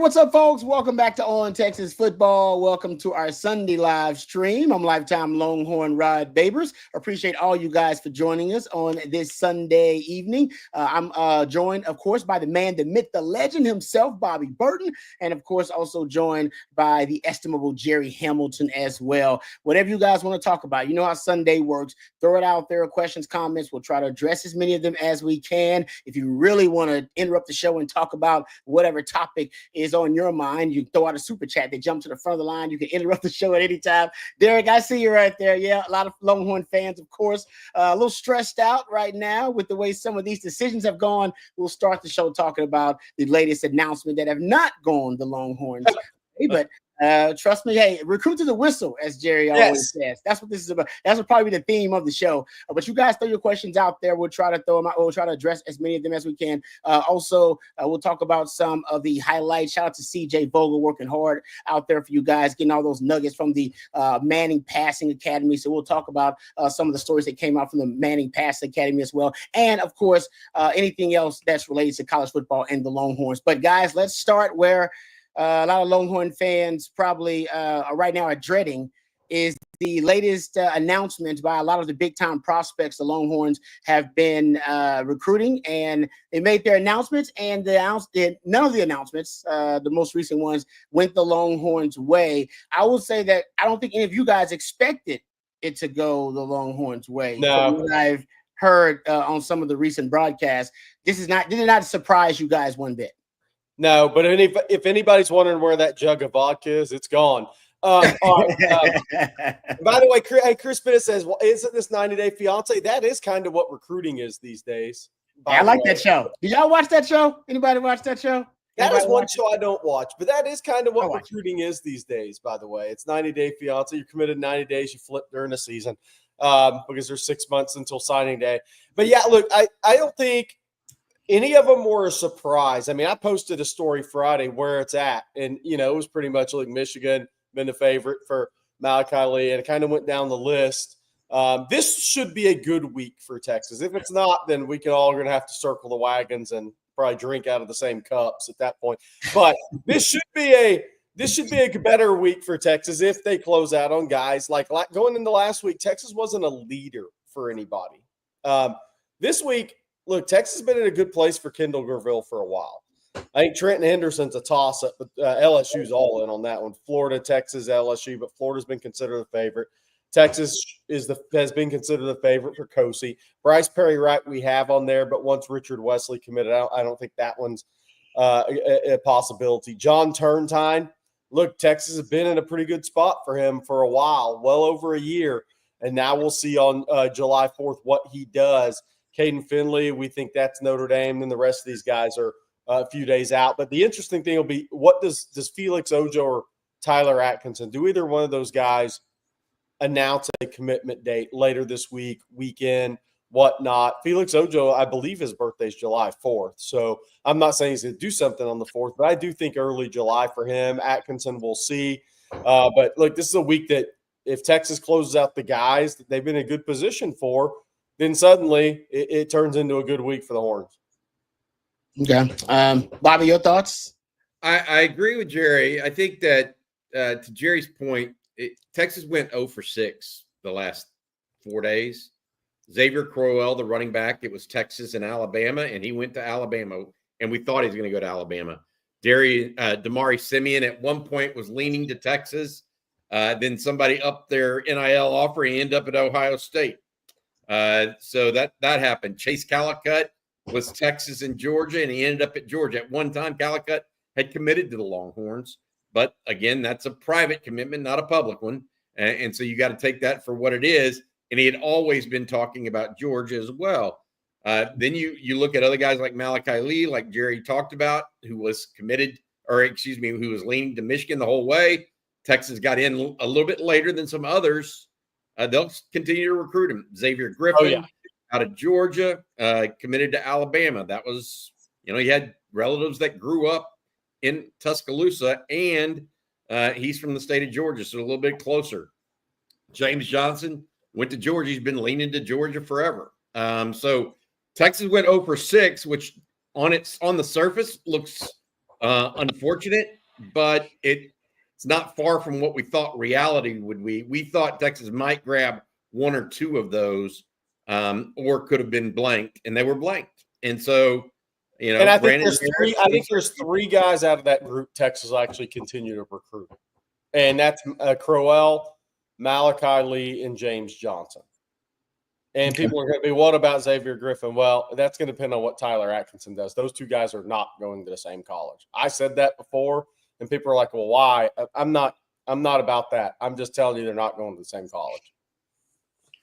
what's up, folks? Welcome back to On Texas Football. Welcome to our Sunday live stream. I'm lifetime Longhorn Rod Babers. Appreciate all you guys for joining us on this Sunday evening. I'm joined, of course, by the man, the myth, the legend himself, Bobby Burton, and of course, also joined by the estimable Jerry Hamilton as well. Whatever you guys want to talk about, you know how Sunday works. Throw it out there, questions, comments. We'll try to address as many of them as we can. If you really want to interrupt the show and talk about whatever topic is on your mind, you throw out a super chat. They jump to the front of the line. You can interrupt the show at any time. Derek, I see you right there. Yeah, a lot of Longhorn fans, of course, a little stressed out right now with the way some of these decisions have gone. We'll start the show talking about the latest announcement that have not gone the Longhorns' way, but trust me, hey, recruit to the whistle, as Jerry always says. That's what this is about. That's what probably the theme of the show. But you guys throw your questions out there. We'll try to throw them out. We'll try to address as many of them as we can. Also, we'll talk about some of the highlights. Shout out to CJ Vogel working hard out there for you guys, getting all those nuggets from the Manning Passing Academy. So we'll talk about some of the stories that came out from the Manning Passing Academy as well. And, of course, anything else that's related to college football and the Longhorns. But, guys, let's start where a lot of Longhorn fans probably right now are dreading is the latest announcement by a lot of the big-time prospects the Longhorns have been recruiting, and they made their announcements, and none of the announcements, the most recent ones, went the Longhorns' way. I will say that I don't think any of you guys expected it to go the Longhorns' way. No. From what I've heard on some of the recent broadcasts, did not surprise you guys one bit. No, but if anybody's wondering where that jug of vodka is, it's gone. All right, by the way, Chris Spence says, well, isn't this 90-Day Fiance? That is kind of what recruiting is these days. Yeah, I like that show. Did y'all watch that show? Anybody watch that show? That is one show I don't watch, but that is kind of what recruiting is these days, by the way. It's 90-Day Fiance. You're committed 90 days. You flip during the season because there's 6 months until signing day. But, yeah, look, I don't think any of them were a surprise. I mean, I posted a story Friday where it's at, and, you know, it was pretty much like Michigan been the favorite for Malachi Lee, and it kind of went down the list. This should be a good week for Texas. If it's not, then we can all going to have to circle the wagons and probably drink out of the same cups at that point. But this should be a better week for Texas if they close out on guys like going into last week. Texas wasn't a leader for anybody. This week, look, Texas has been in a good place for Kendall Gurville for a while. I think Trenton Henderson's a toss-up, but LSU's all in on that one. Florida, Texas, LSU, but Florida's been considered the favorite. Texas has been considered the favorite for Kosi. Bryce Perry-Wright we have on there, but once Richard Wesley committed out, I don't think that one's a possibility. John Turntine, look, Texas has been in a pretty good spot for him for a while, well over a year, and now we'll see on July 4th what he does. Caden Finley, we think that's Notre Dame, and the rest of these guys are a few days out. But the interesting thing will be, what does Felix Ojo or Tyler Atkinson, do either one of those guys announce a commitment date later this week, weekend, whatnot? Felix Ojo, I believe his birthday is July 4th. So I'm not saying he's going to do something on the 4th, but I do think early July for him. Atkinson, we'll see. But look, this is a week that if Texas closes out the guys that they've been in a good position for, then suddenly it turns into a good week for the Horns. Okay. Bobby, your thoughts? I agree with Jerry. I think that to Jerry's point, Texas went 0 for 6 the last 4 days. Xavier Crowell, the running back, it was Texas and Alabama, and he went to Alabama, and we thought he was going to go to Alabama. Damari Simeon at one point was leaning to Texas. Then somebody upped their NIL offer. He ended up at Ohio State. So that happened. Chase Calicut was Texas and Georgia, and he ended up at Georgia. At one time, Calicut had committed to the Longhorns. But, again, that's a private commitment, not a public one. And so you got to take that for what it is. And he had always been talking about Georgia as well. Then you look at other guys like Malachi Lee, like Jerry talked about, who was committed – who was leaning to Michigan the whole way. Texas got in a little bit later than some others. They'll continue to recruit him. Xavier Griffin out of Georgia, committed to Alabama. That was – he had relatives that grew up in Tuscaloosa, and he's from the state of Georgia, so a little bit closer. James Johnson went to Georgia. He's been leaning to Georgia forever. So Texas went 0 for 6, which on the surface looks Unfortunate, but it's not far from what we thought reality would be. We thought Texas might grab one or two of those, or could have been blanked, and they were blanked. And so, and I think Brandon there's Harris, there's three guys out of that group Texas actually continue to recruit, and that's Crowell, Malachi Lee, and James Johnson. And people are going to be, what about Xavier Griffin? Well, that's going to depend on what Tyler Atkinson does. Those two guys are not going to the same college. I said that before, and people are like, well, why? I'm not about that. I'm just telling you they're not going to the same college.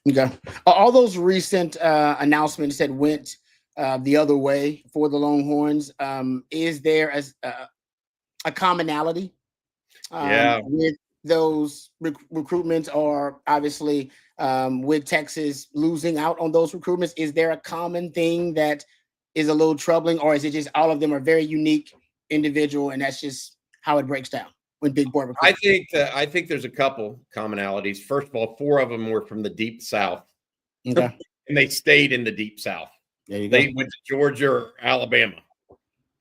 Okay. All those recent announcements that went the other way for the Longhorns, is there a commonality with those recruitments, or obviously with Texas losing out on those recruitments? Is there a common thing that is a little troubling, or is it just all of them are very unique individual and that's just how it breaks down when big boy recruitment? I think there's a couple commonalities. First of all, 4 of them were from the Deep South, Okay. and they stayed in the Deep South. There you They go. went to Georgia or Alabama.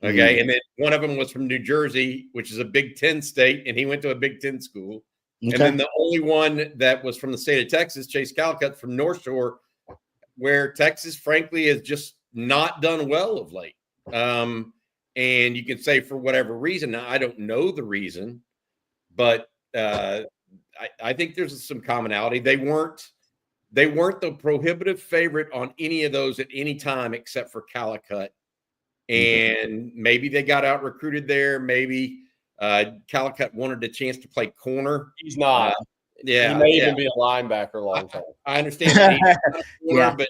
Okay. And then one of them was from New Jersey, which is a Big Ten state, and he went to a Big Ten school. Okay. And then the only one that was from the state of Texas, Chase Calicut from North Shore, where Texas, frankly, has just not done well of late. And you can say for whatever reason. Now, I don't know the reason, but I think there's some commonality. They weren't the prohibitive favorite on any of those at any time except for Calicut. And maybe they got out recruited there. Maybe Calicut wanted a chance to play corner. He's not. He may even be a linebacker long term. I understand that corner, Yeah. but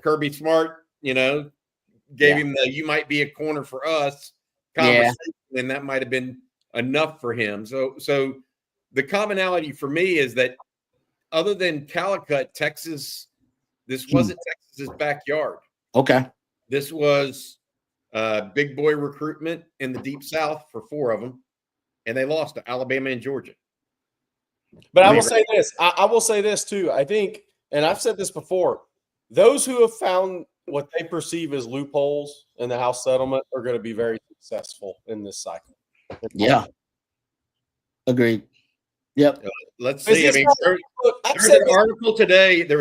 Kirby Smart, gave him the "you might be a corner for us" conversation, and that might have been enough for him. So the commonality for me is that other than Calicut, Texas, this wasn't Texas's backyard. Okay. This was big boy recruitment in the Deep South for 4 of them, and they lost to Alabama and Georgia. But I will say this. I will say this too. I think, and I've said this before, those who have found what they perceive as loopholes in the House settlement are going to be very successful in this cycle. Yeah. Agreed. Yep. Let's see. I mean, there was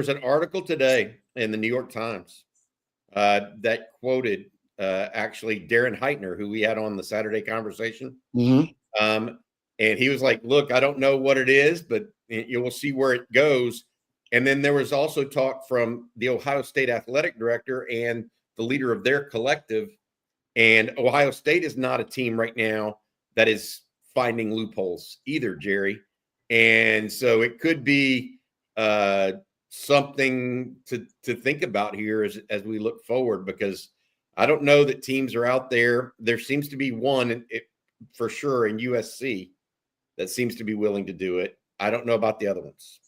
an article today in the New York Times that quoted actually Darren Heitner, who we had on the Saturday conversation. Mm-hmm. And he was like, look, I don't know what it is, but you will see where it goes. And then there was also talk from the Ohio State athletic director and the leader of their collective. And Ohio State is not a team right now that is finding loopholes either, Jerry. And so it could be something to think about here as we look forward, because I don't know that teams are out there. There seems to be one for sure in USC that seems to be willing to do it. I don't know about the other ones.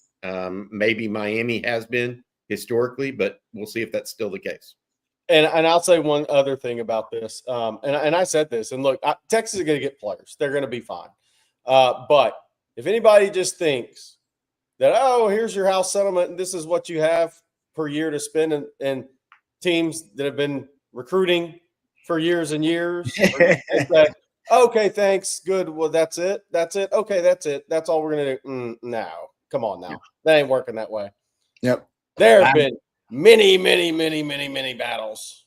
Maybe Miami has been historically, but we'll see if that's still the case. And I'll say one other thing about this. And I said this, and look, Texas is going to get players. They're going to be fine. But if anybody just thinks that, oh, here's your house settlement, and this is what you have per year to spend, and teams that have been recruiting for years and years, okay, thanks, good, well, that's it. Okay, that's it. That's all we're going to do. No, come on now. That ain't working that way. Yep. There have been many battles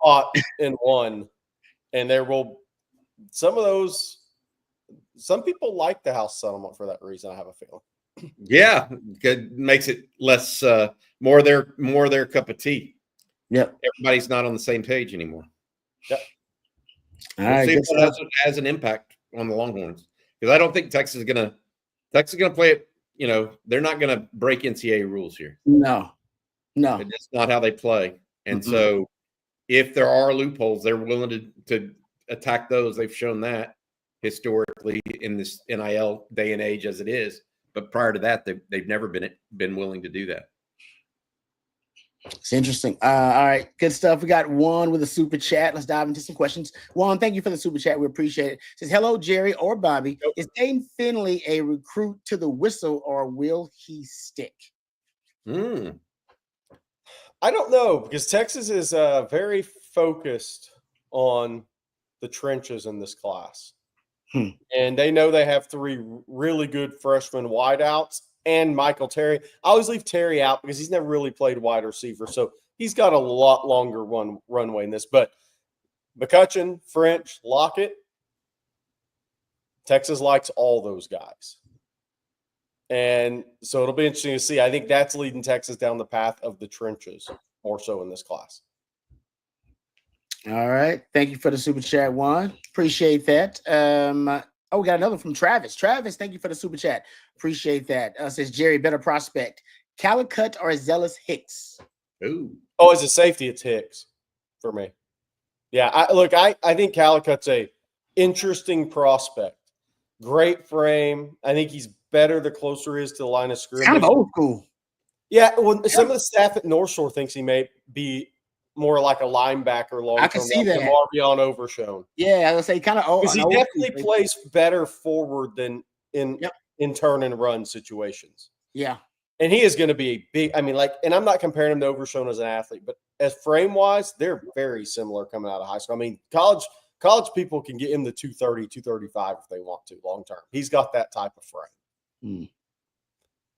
fought and won, and there will some of those. Some people like the house settlement for that reason. I have a feeling. Yeah, it makes it less more their cup of tea. Yep. Everybody's not on the same page anymore. Yep. We'll see if that has an impact on the Longhorns, because I don't think Texas is gonna play it. They're not gonna break NCAA rules here. No. It's not how they play. And so if there are loopholes, they're willing to attack those. They've shown that historically in this NIL day and age as it is. But prior to that, they've never been willing to do that. It's interesting. All right, good stuff. We got Juan with a super chat. Let's dive into some questions. Juan, thank you for the super chat. We appreciate it. Says, hello, Jerry or Bobby. Yep. Is Dayton Finley a recruit to the whistle, or will he stick? I don't know, because Texas is very focused on the trenches in this class. Hmm. And they know they have 3 really good freshman wideouts and Michael Terry. I always leave Terry out because he's never really played wide receiver. So he's got a lot longer runway in this. But McCutcheon, French, Lockett, Texas likes all those guys. And so it'll be interesting to see. I think that's leading Texas down the path of the trenches more so in this class. All right. Thank you for the super chat, Juan. Appreciate that. We got another from Travis. Travis, thank you for the super chat. Appreciate that. Says Jerry, better prospect, Calicut or Zealous Hicks? Ooh. Oh, as a safety, it's Hicks for me. Yeah, I think Calicut's a interesting prospect. Great frame. I think he's better the closer he is to the line of scrimmage. Kind of old school. Yeah, well, some of the staff at North Shore thinks he may be more like a linebacker long term. I can see that. Marvion Overshone. Yeah, I would say kind of old. Because he definitely plays better forward than in turn and run situations. Yeah. And he is going to be a big, and I'm not comparing him to Overshone as an athlete, but as frame wise, they're very similar coming out of high school. I mean, college people can get him to 230, 235 if they want to long term. He's got that type of frame.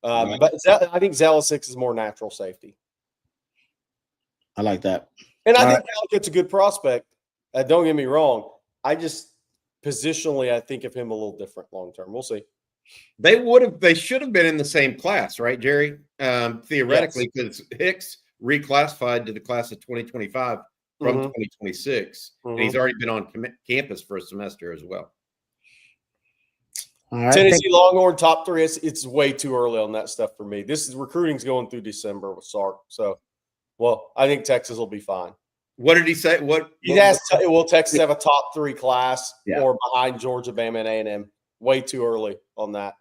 But I think Zealous Hicks is more natural safety. I like that. And I think Calicut's a good prospect. Don't get me wrong. I just positionally, I think of him a little different long term. We'll see. They should have been in the same class, right, Jerry? Theoretically, because Hicks reclassified to the class of 2025 from 2026. And he's already been on campus for a semester as well. All right. Tennessee Longhorn top 3. It's way too early on that stuff for me. This is recruiting's going through December with Sark. So, I think Texas will be fine. What did he say? Will Texas have a top 3 class or behind Georgia, Bama, and A&M? Way too early on that.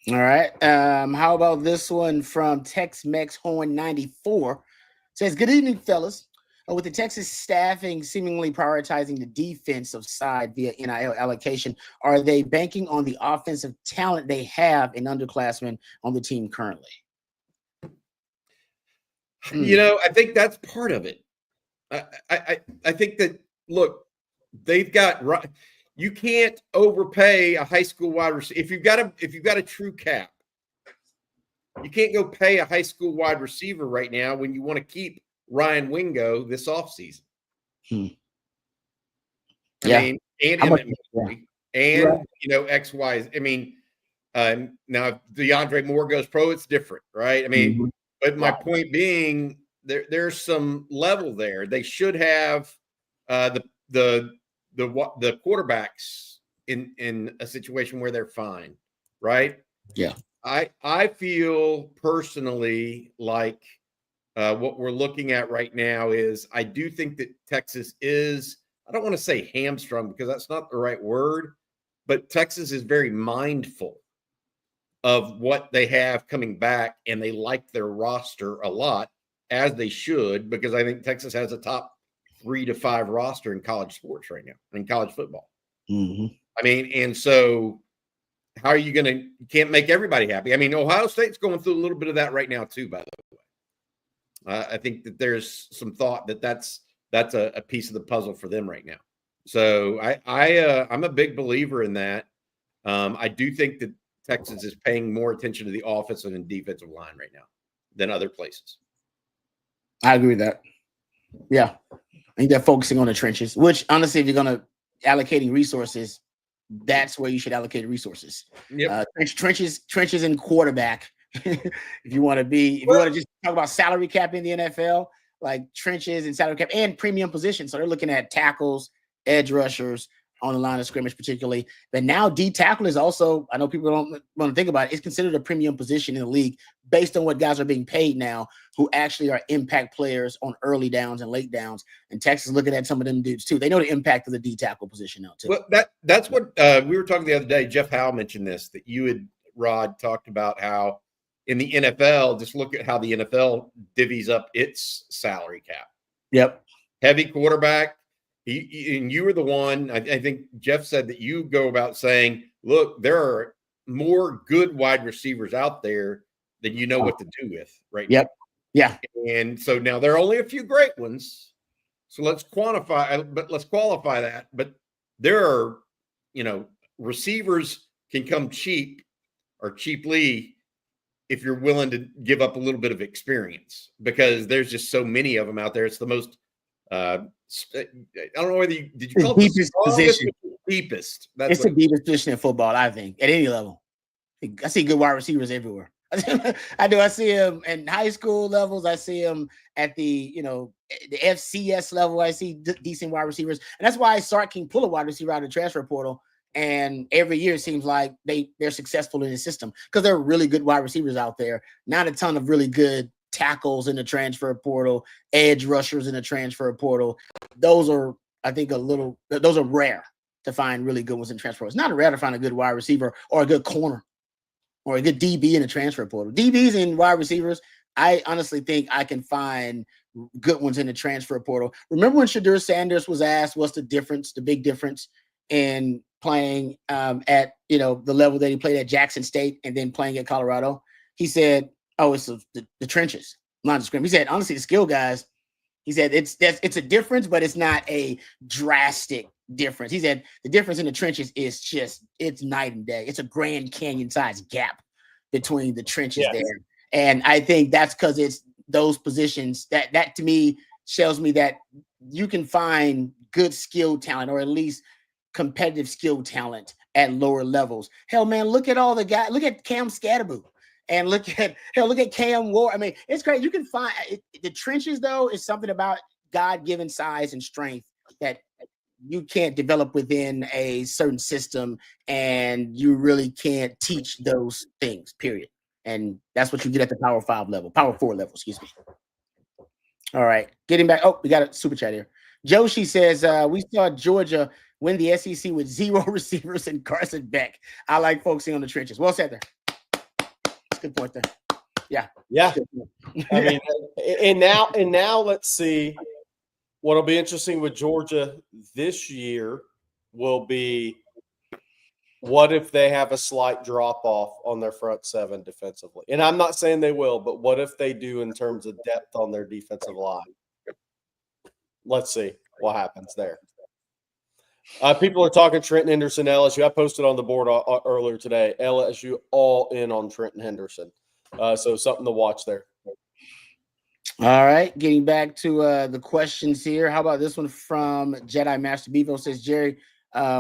All right. How about this one from Tex-Mex Horn 94? Says, good evening, fellas. With the Texas staffing seemingly prioritizing the defensive side via NIL allocation, are they banking on the offensive talent they have in underclassmen on the team currently? I think that's part of it. I think that, look, they've got – you can't overpay a high school wide receiver. If you've got a true cap, you can't go pay a high school wide receiver right now when you want to keep Ryan Wingo this offseason. I mean, and X, Y. I mean, now if DeAndre Moore goes pro, it's different, right? I mean, but my point being, there's some level there. They should have the quarterbacks in a situation where they're fine, right? Yeah. I feel personally like what we're looking at right now is I do think that Texas is, I don't want to say hamstrung because that's not the right word, but Texas is very mindful of what they have coming back, and they like their roster a lot, as they should, because I think Texas has a top 3 to 5 roster in college sports right now, in college football. I mean, and so how are you going to, you can't make everybody happy. I mean, Ohio State's going through a little bit of that right now too, by the way. I think that there's some thought that that's a piece of the puzzle for them right now. So I'm a big believer in that. I do think that Texas is paying more attention to the offensive and defensive line right now than other places. I agree with that. Yeah. I think they're focusing on the trenches, which honestly, if you're going to allocating resources, that's where you should allocate resources. Yep. Trenches and quarterback. if you want to just talk about salary cap in the NFL, like trenches and salary cap and premium positions. So they're looking at tackles, edge rushers on the line of scrimmage, particularly. But now D tackle is also, I know people don't want to think about it, it's considered a premium position in the league based on what guys are being paid now who actually are impact players on early downs and late downs. And Texas looking at some of them dudes too. They know the impact of the D tackle position now too. Well, that's what we were talking the other day. Jeff Howe mentioned this, that you had, Rod, talked about how in the NFL, just look at how the NFL divvies up its salary cap. Yep. Heavy quarterback. And you were the one, I think Jeff said that you go about saying, look, there are more good wide receivers out there than you know what to do with right now. Yeah. And so now there are only a few great ones, So let's qualify that. But there are, receivers can come cheap or cheaply if you're willing to give up a little bit of experience, because there's just so many of them out there. It's the most, I don't know whether did you call it deepest position? Deepest. It's the deepest position in football, I think, at any level. I see good wide receivers everywhere. I do. I see them in high school levels. I see them at the FCS level. I see decent wide receivers, and that's why Sark can pull a wide receiver out of the transfer portal. And every year it seems like they're successful in the system because there are really good wide receivers out there. Not a ton of really good tackles in the transfer portal, edge rushers in the transfer portal. Those are, I think, those are rare to find really good ones in transfer. It's not rare to find a good wide receiver or a good corner or a good DB in the transfer portal. DBs and wide receivers, I honestly think I can find good ones in the transfer portal. Remember when Shadur Sanders was asked what's the big difference in playing at the level that he played at Jackson State and then playing at Colorado? He said, "Oh, it's the trenches, line of scrimmage." He said, "Honestly, the skill guys." He said it's a difference, but it's not a drastic difference. He said the difference in the trenches is it's night and day. It's a Grand Canyon sized gap between the trenches there, and I think that's because it's those positions that to me shows me that you can find good skill talent, or at least competitive skill talent at lower levels. Hell, man, look at all the guys. Look at Cam Scatterboo, and look at Cam Ward. I mean, it's great. You can find the trenches, though, is something about God-given size and strength that you can't develop within a certain system, and you really can't teach those things, period. And that's what you get at the Power 4 level, excuse me. All right, getting back. Oh, we got a super chat here. Joshi says, we saw Georgia win the SEC with 0 receivers and Carson Beck. I like focusing on the trenches. Well said there. That's a good point there. Yeah. Yeah. I mean, and now let's see. What'll be interesting with Georgia this year will be what if they have a slight drop off on their front seven defensively. And I'm not saying they will, but what if they do in terms of depth on their defensive line? Let's see what happens there. People are talking Trenton Henderson, LSU. I posted on the board earlier today. LSU all in on Trenton Henderson. So something to watch there. All right, getting back to the questions here. How about this one from Jedi Master Bevo? Says, Jerry,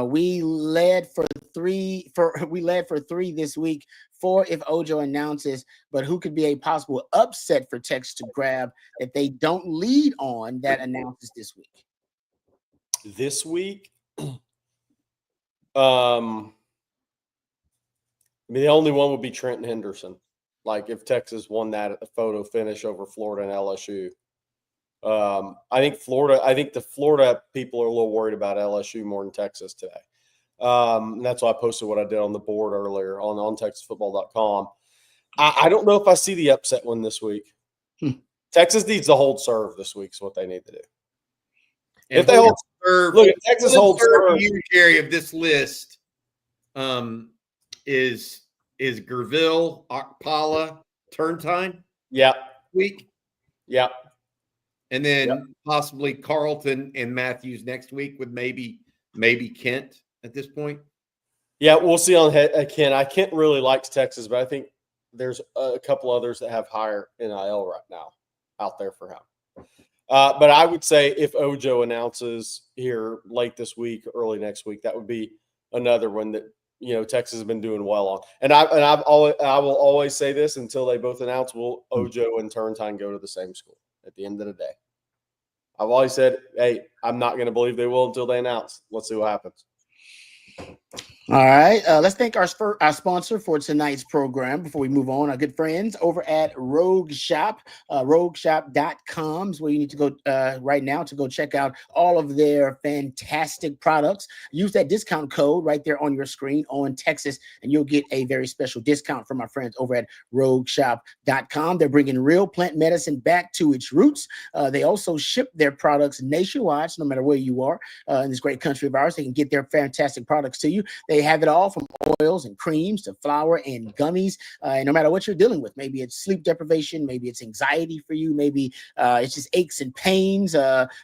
we led for three this week. 4 if Ojo announces, but who could be a possible upset for Texas to grab that they don't lead on that announces this week? This week, I mean, the only one would be Trenton Henderson. Like if Texas won that photo finish over Florida and LSU. I think the Florida people are a little worried about LSU more than Texas today. And that's why I posted what I did on the board earlier on TexasFootball.com. I don't know if I see the upset one this week. Texas needs to hold serve this week is what they need to do. And if they hold serve, look, if Texas holds serve, you, Jerry, of this list is Gerville, Okpala, Turntine. Yeah. Week. Yeah. And then possibly Carlton and Matthews next week with maybe Kent at this point. Yeah, we'll see on Kent. Kent really likes Texas, but I think there's a couple others that have higher NIL right now out there for him. But I would say if Ojo announces here late this week, early next week, that would be another one that Texas has been doing well on. And I will always say this until they both announce: will Ojo and Turntine go to the same school at the end of the day? I've always said, hey, I'm not going to believe they will until they announce. Let's see what happens. All right. Let's thank our sponsor for tonight's program before we move on. Our good friends over at Rogue Shop. RogueShop.com is where you need to go right now to go check out all of their fantastic products. Use that discount code right there on your screen on Texas, and you'll get a very special discount from our friends over at RogueShop.com. They're bringing real plant medicine back to its roots. They also ship their products nationwide, so no matter where you are in this great country of ours, they can get their fantastic products to you. They They have it all from oils and creams to flour and gummies. And no matter what you're dealing with, maybe it's sleep deprivation, maybe it's anxiety for you, maybe it's just aches and pains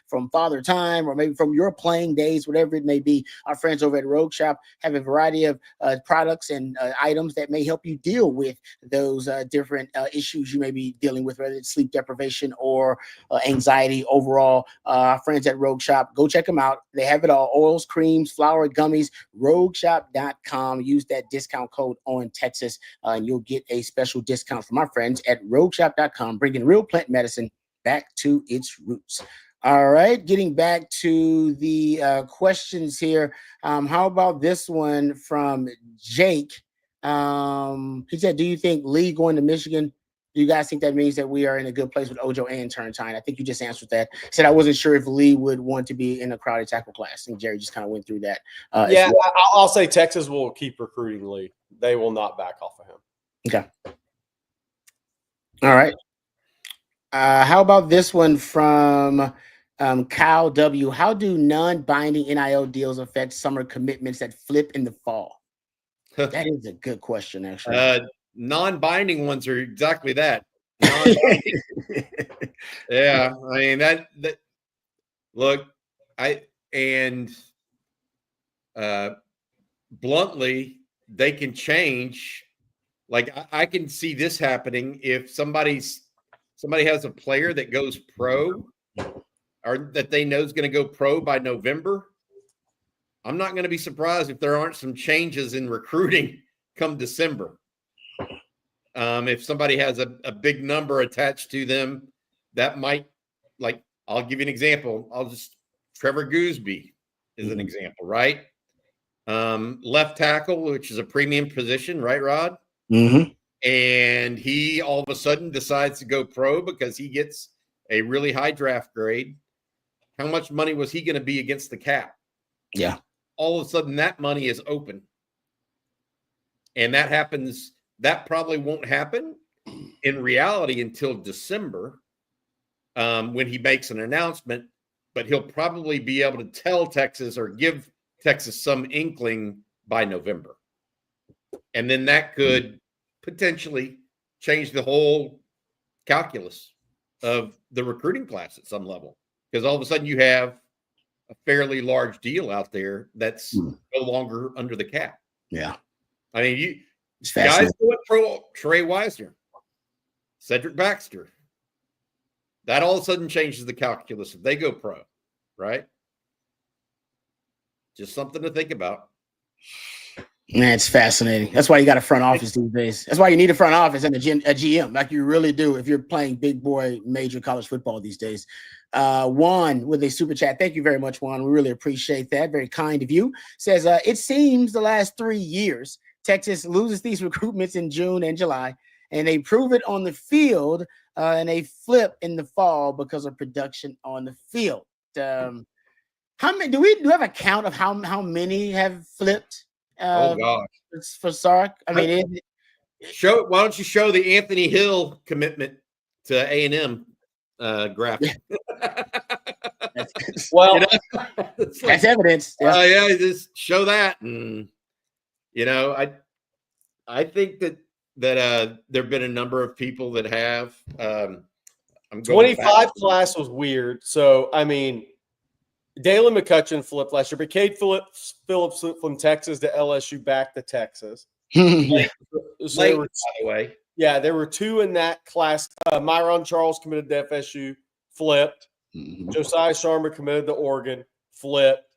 from father time, or maybe from your playing days, whatever it may be. Our friends over at Rogue Shop have a variety of products and items that may help you deal with those different issues you may be dealing with, whether it's sleep deprivation or anxiety overall. Our friends at Rogue Shop, go check them out. They have it all: oils, creams, flour, gummies. RogueShop.com. Use that discount code on Texas, and you'll get a special discount from our friends at RogueShop.com, bringing real plant medicine back to its roots. All right, getting back to the questions here. How about this one from Jake? He said, do you think Lee going to Michigan, do you guys think that means that we are in a good place with Ojo and Turntine? I think you just answered that. Said I wasn't sure if Lee would want to be in a crowded tackle class. And Jerry just kind of went through that. Yeah, well. I'll say Texas will keep recruiting Lee. They will not back off of him. Okay. All right. How about this one from Kyle W? How do non-binding NIL deals affect summer commitments that flip in the fall? That is a good question, actually. Non-binding ones are exactly that. Yeah, I mean that. Look, bluntly, they can change. Like I can see this happening if somebody has a player that goes pro, or that they know is going to go pro by November. I'm not going to be surprised if there aren't some changes in recruiting come December. If somebody has a big number attached to them, that might, like, I'll give you an example. Trevor Gooseby is an example, right? Left tackle, which is a premium position, right, Rod? Mm-hmm. And he all of a sudden decides to go pro because he gets a really high draft grade. How much money was he going to be against the cap? Yeah. All of a sudden that money is open. And that happens. That probably won't happen in reality until December, when he makes an announcement, but he'll probably be able to tell Texas or give Texas some inkling by November. And then that could potentially change the whole calculus of the recruiting class at some level, because all of a sudden you have a fairly large deal out there that's no longer under the cap. Yeah. I mean, guys going pro, Trey Wisner, Cedric Baxter, that all of a sudden changes the calculus if they go pro, right? Just something to think about. Man, it's fascinating. That's why you got a front office these days. That's why you need a front office and a GM, like you really do if you're playing big boy major college football these days. Juan with a super chat. Thank you very much, Juan. We really appreciate that. Very kind of you. Says, it seems the last 3 years, Texas loses these recruitments in June and July, and they prove it on the field, and they flip in the fall because of production on the field. How many do we have a count of how many have flipped? Oh gosh, for Sark. I mean, why don't you show the Anthony Hill commitment to A&M graphic? Well, that's evidence. Yeah, just show that, and I think that there've been a number of people that have. 25 class was weird. So I mean, Dalen McCutcheon flipped last year, but Cade Phillips flipped from Texas to LSU back to Texas. Late, by the way. Yeah, there were 2 in that class. Myron Charles committed to FSU, flipped. Mm-hmm. Josiah Sharma committed to Oregon, flipped.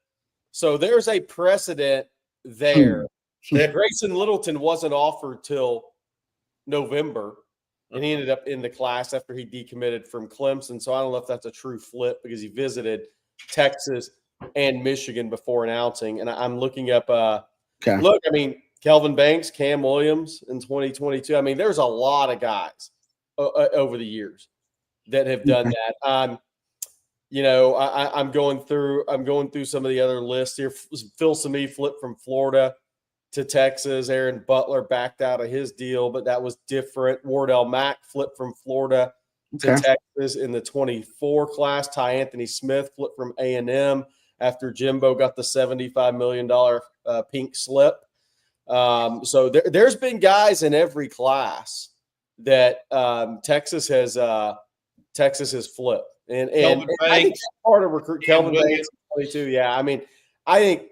So there's a precedent there. Grayson Littleton wasn't offered till November, and he ended up in the class after he decommitted from Clemson. So I don't know if that's a true flip because he visited Texas and Michigan before announcing. And I'm looking up look, I mean, Kelvin Banks, Cam Williams in 2022. I mean, there's a lot of guys over the years that have done that. I'm going through some of the other lists here. Phil Sami flipped from Florida to Texas. Aaron Butler backed out of his deal, but that was different. Wardell Mack flipped from Florida to Texas in the 24 class. Ty Anthony Smith flipped from A&M after Jimbo got the $75 million pink slip. So there's been guys in every class that Texas has flipped, and I think that's part of recruit Kelvin Banks 22. Yeah, I mean, I think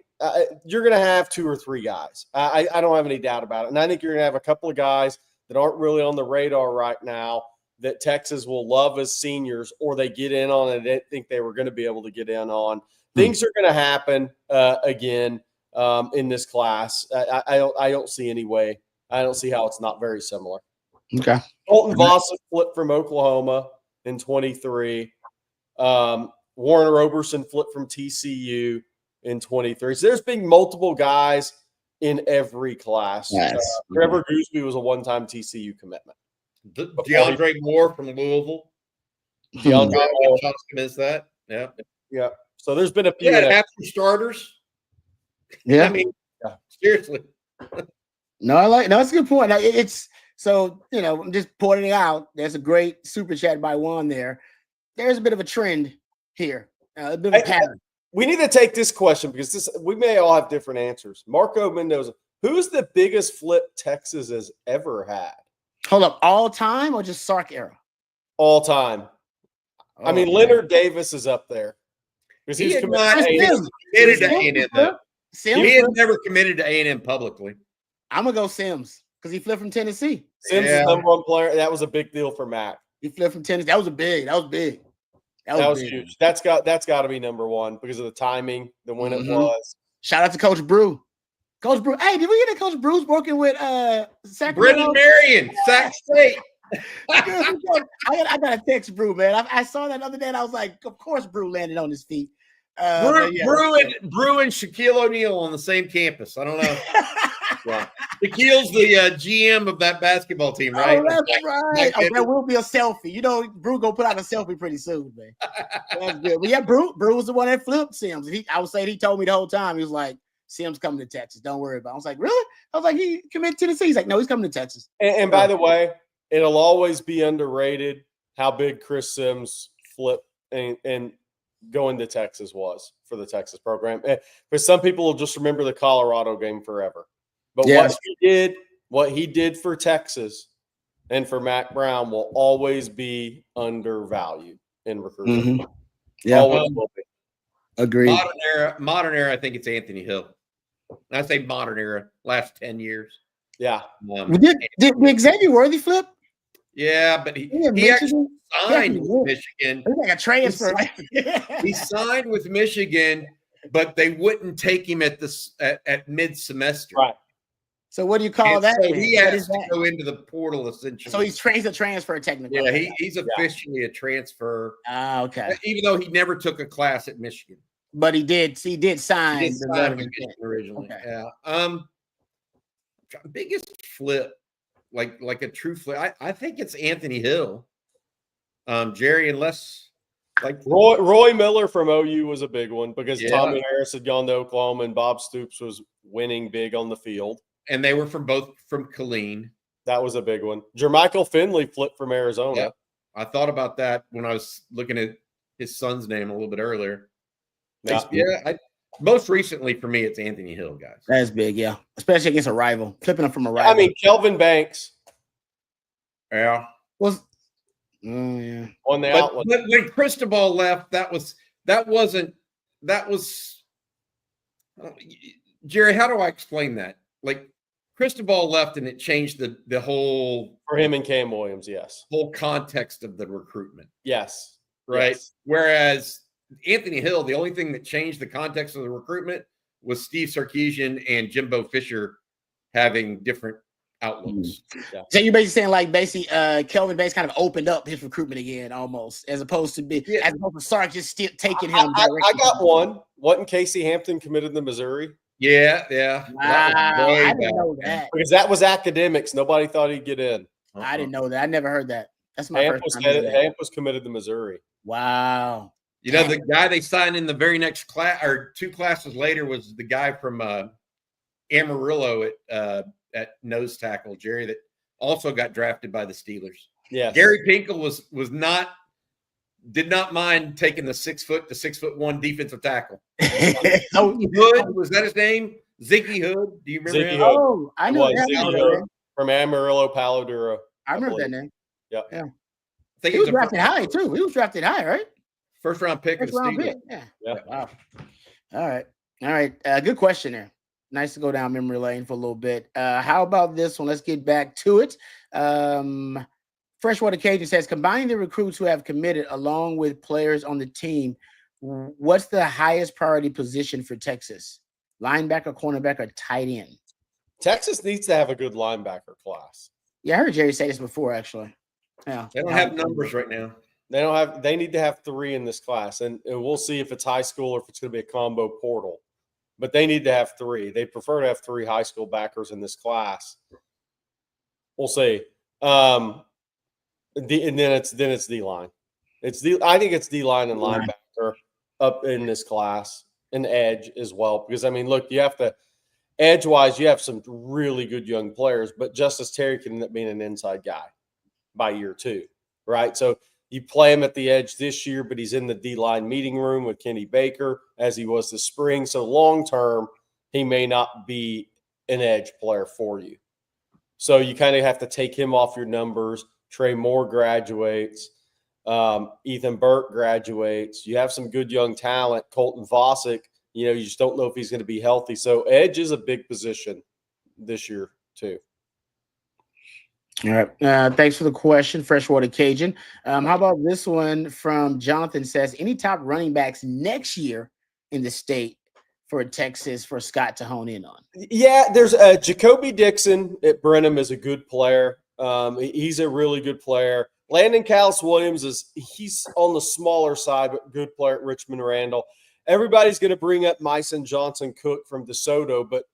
you're going to have 2 or 3 guys. I don't have any doubt about it, and I think you're going to have a couple of guys that aren't really on the radar right now that Texas will love as seniors, or they get in on and didn't think they were going to be able to get in on. Things are going to happen again in this class. I don't see any way. I don't see how it's not very similar. Okay. Colton Vossen flipped from Oklahoma in 23. Warren Roberson flipped from TCU in 23. So there's been multiple guys in every class. Yes. Trevor Gooseby was a one-time TCU commitment. DeAndre Moore from Louisville. DeAndre Moore is that? Yeah. Yeah. So there's been a few. Yeah, after starters. Yeah. I mean, seriously. No, it's a good point. It's so, I'm just pointing it out. There's a great super chat by Juan there. There's a bit of a trend here, a bit of a pattern. We need to take this question because we may all have different answers. Marco Mendoza, who's the biggest flip Texas has ever had? Hold up, all time or just Sark era? All time. I mean, Leonard Davis is up there. Because He he's had not committed to A&M, though. He had never committed to A&M publicly. I'm going to go Sims because he flipped from Tennessee. Sims is the #1 player. That was a big deal for Mac. He flipped from Tennessee. That was big. That was huge. That's got to be #1 because of the timing, the when it was. Shout out to Coach Brew. Coach Brew. Hey, did we get a Coach Brew's working with Sacramento? Brendan Marion, Sac State. I got to text Brew, man. I saw that the other day and I was like, of course Brew landed on his feet. Brew and Shaquille O'Neal on the same campus. I don't know. Yeah. Shaquille's the GM of that basketball team, right? Oh, that's right. Oh, there will be a selfie. Brew gonna put out a selfie pretty soon, man. That's good. But yeah, Brew was the one that flipped Sims. I was saying he told me the whole time. He was like, Sims coming to Texas. Don't worry about it. I was like, really? I was like, he committed to Tennessee. He's like, no, he's coming to Texas. And by the way, it'll always be underrated how big Chris Sims flip and going to Texas was for the Texas program. Because some people will just remember the Colorado game forever. But what he did for Texas and for Mac Brown will always be undervalued in recruiting. Mm-hmm. Yeah, always will be. Agreed. Modern era. I think it's Anthony Hill. I say modern era, last 10 years. Yeah. Did Xavier Worthy flip? Yeah, but he actually signed with Michigan. It's like a transfer. He signed with Michigan, but they wouldn't take him at mid-semester. Right. So what do you call that? So he has to go into the portal essentially. So he's a transfer technically. Yeah, he's officially a transfer. Okay. Even though he never took a class at Michigan. But he did sign. He did sign with Michigan originally. Okay. Yeah. Biggest flip, like a true flip. I think it's Anthony Hill. Jerry, unless like Roy Miller from OU was a big one because Tommy Harris had gone to Oklahoma and Bob Stoops was winning big on the field. And they were from Killeen. That was a big one. Jermichael Finley flipped from Arizona. Yeah. I thought about that when I was looking at his son's name a little bit earlier. Most recently for me, it's Anthony Hill, guys. That's big, yeah. Especially against a rival. Flipping him from a rival. I mean, Kelvin Banks. Yeah. On the outlet. But when Cristobal left, that was Jerry, how do I explain that? Like Cristobal left and it changed the whole for him and Cam Williams, yes. Whole context of the recruitment. Yes. Right. Yes. Whereas Anthony Hill, the only thing that changed the context of the recruitment was Steve Sarkisian and Jimbo Fisher having different outlooks. Yeah. So you're basically saying Kelvin Banks kind of opened up his recruitment again almost, as opposed to Sark just still taking him. I got one. Wasn't Casey Hampton committed to Missouri? Yeah. Wow, I didn't know that. Because that was academics. Nobody thought he'd get in. I didn't know that. I never heard that. That's my first time. Hamp was committed to Missouri. Wow. You know, the guy they signed in the very next class or 2 classes later was the guy from Amarillo at nose tackle, Jerry, that also got drafted by the Steelers. Yeah. Gary Pinkel did not mind taking the 6 foot to 6'1" defensive tackle. Hood, was that his name? Ziggy Hood. Do you remember Ziggy him? Hood. Oh, I know that. Ziggy name, Hood man. from Amarillo, Palo Duro. I remember believe. that name. Yeah. I think He it was was a drafted high too. He was drafted high, right? first round pick of First the round Steelers. pick. Yeah. Yeah. Wow. All right. Good question there. Nice to go down memory lane for a little bit. How about this one? Let's get back to it. Freshwater Cajun says, combining the recruits who have committed along with players on the team, what's the highest priority position for Texas? Linebacker, cornerback, or tight end? Texas needs to have a good linebacker class. Yeah, I heard Jerry say this before, actually. Yeah. They don't have numbers right now. They need to have 3 in this class, and we'll see if it's high school or if it's going to be a combo portal. But they need to have 3. They prefer to have 3 high school backers in this class. We'll see. And then it's D line. I think it's D line and linebacker up in this class, and edge as well. Because I mean, look, you have to edge wise, you have some really good young players, but Justice Terry can end up being an inside guy by year 2, right? So you play him at the edge this year, but he's in the D-line meeting room with Kenny Baker as he was this spring. So long term, he may not be an edge player for you. So you kind of have to take him off your numbers. Trey Moore graduates. Ethan Burke graduates. You have some good young talent. Colton Vosick, you just don't know if he's going to be healthy. So edge is a big position this year too. All right. Thanks for the question, Freshwater Cajun. How about this one from Jonathan says, any top running backs next year in the state for Texas for Scott to hone in on? Yeah, there's Jacoby Dixon at Brenham is a good player. He's a really good player. Landon Callis Williams he's on the smaller side, but good player at Richmond Randall. Everybody's going to bring up Myson Johnson Cook from DeSoto, but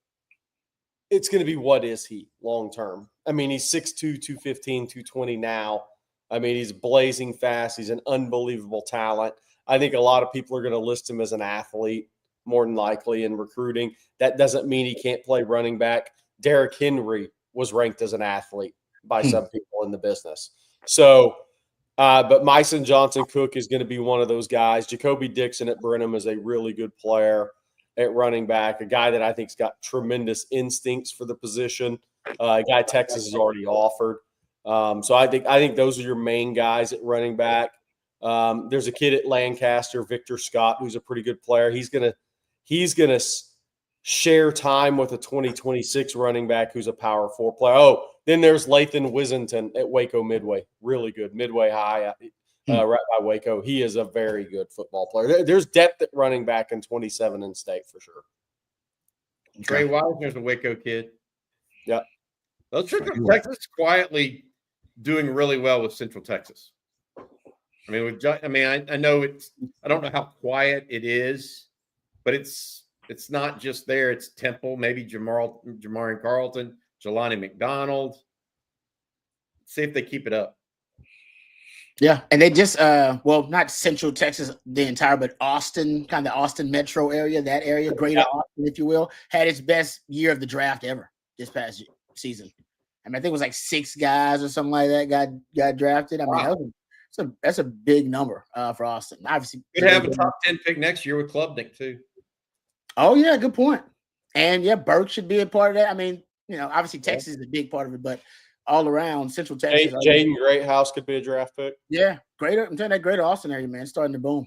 it's going to be what is he long term? I mean, he's 6'2", 215, 220 now. I mean, he's blazing fast. He's an unbelievable talent. I think a lot of people are going to list him as an athlete more than likely in recruiting. That doesn't mean he can't play running back. Derrick Henry was ranked as an athlete by some people in the business. So, but Myson Johnson Cook is going to be one of those guys. Jacoby Dixon at Brenham is a really good player at running back, a guy that I think's got tremendous instincts for the position. A guy Texas has already offered. So I think those are your main guys at running back. There's a kid at Lancaster, Victor Scott, who's a pretty good player. He's gonna share time with a 2026 running back who's a Power 4 player. Oh, then there's Lathan Wissington at Waco Midway, really good, Midway High, right by Waco. He is a very good football player. There's depth at running back in 27 in state for sure. Trey Wisner's a Waco kid. Yeah. Well, Central Texas is quietly doing really well with Central Texas. I mean, I know I don't know how quiet it is, but it's not just there. It's Temple, maybe Jamarian Carlton, Jelani McDonald. See if they keep it up. Yeah, and they just not Central Texas, the entire, but Austin, kind of the Austin metro area, that area, greater Austin, if you will, had its best year of the draft ever this past season. I mean, I think it was like 6 guys or something like that got drafted. I mean, that's a big number for Austin. Obviously, could have a top 10 pick next year with Klubnik too. Oh yeah, good point. And yeah, Burke should be a part of that. I mean, obviously Texas is a big part of it, but all around Central Texas, Jaden Greathouse could be a draft pick. Yeah, greater. I'm telling you, that greater Austin area, man, starting to boom.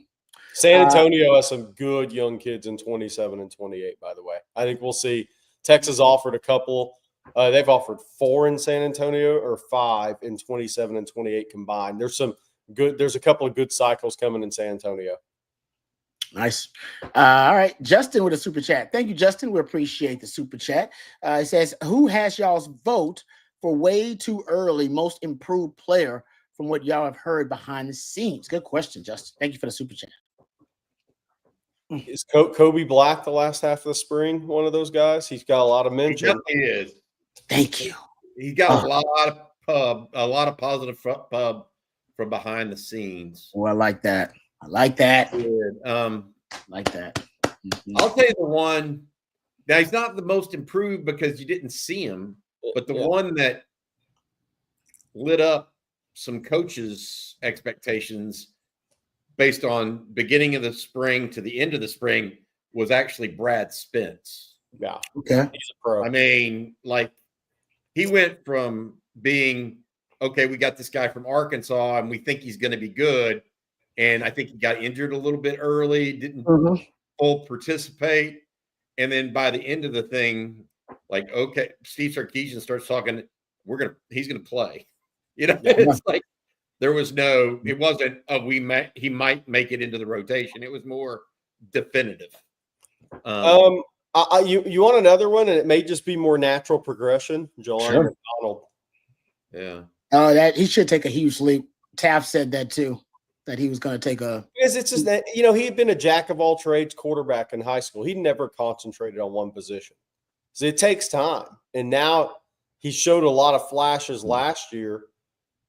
San Antonio has some good young kids in 27 and 28. By the way, I think we'll see. Texas offered a couple. They've offered 4 in San Antonio or 5 in 27 and 28 combined. There's a couple of good cycles coming in San Antonio. Nice. All right. Justin with a super chat. Thank you, Justin. We appreciate the super chat. It says, who has y'all's vote for way too early most improved player from what y'all have heard behind the scenes? Good question, Justin. Thank you for the super chat. Is Kobe Black the last half of the spring one of those guys? He's got a lot of mention. He is. Thank you. He got a lot of positive pub from behind the scenes. Oh, I like that. Like that. Good. Like that. Mm-hmm. I'll tell you the one. Now he's not the most improved because you didn't see him, but the one that lit up some coaches' expectations based on beginning of the spring to the end of the spring was actually Brad Spence. Yeah. Okay. He's a pro. I mean, like he went from being, okay, we got this guy from Arkansas and we think he's going to be good. And I think he got injured a little bit early, didn't full participate. And then by the end of the thing, like, okay, Steve Sarkisian starts talking, he's going to play. You know, it's like there was no, it wasn't, he might make it into the rotation. It was more definitive. You want another one, and it may just be more natural progression. Jelani McDonald. Yeah. Oh, that he should take a huge leap. Taft said that too, that he was going to take a. Because it's just that, you know, he had been a jack of all trades quarterback in high school. He never concentrated on one position. So it takes time. And now he showed a lot of flashes last year,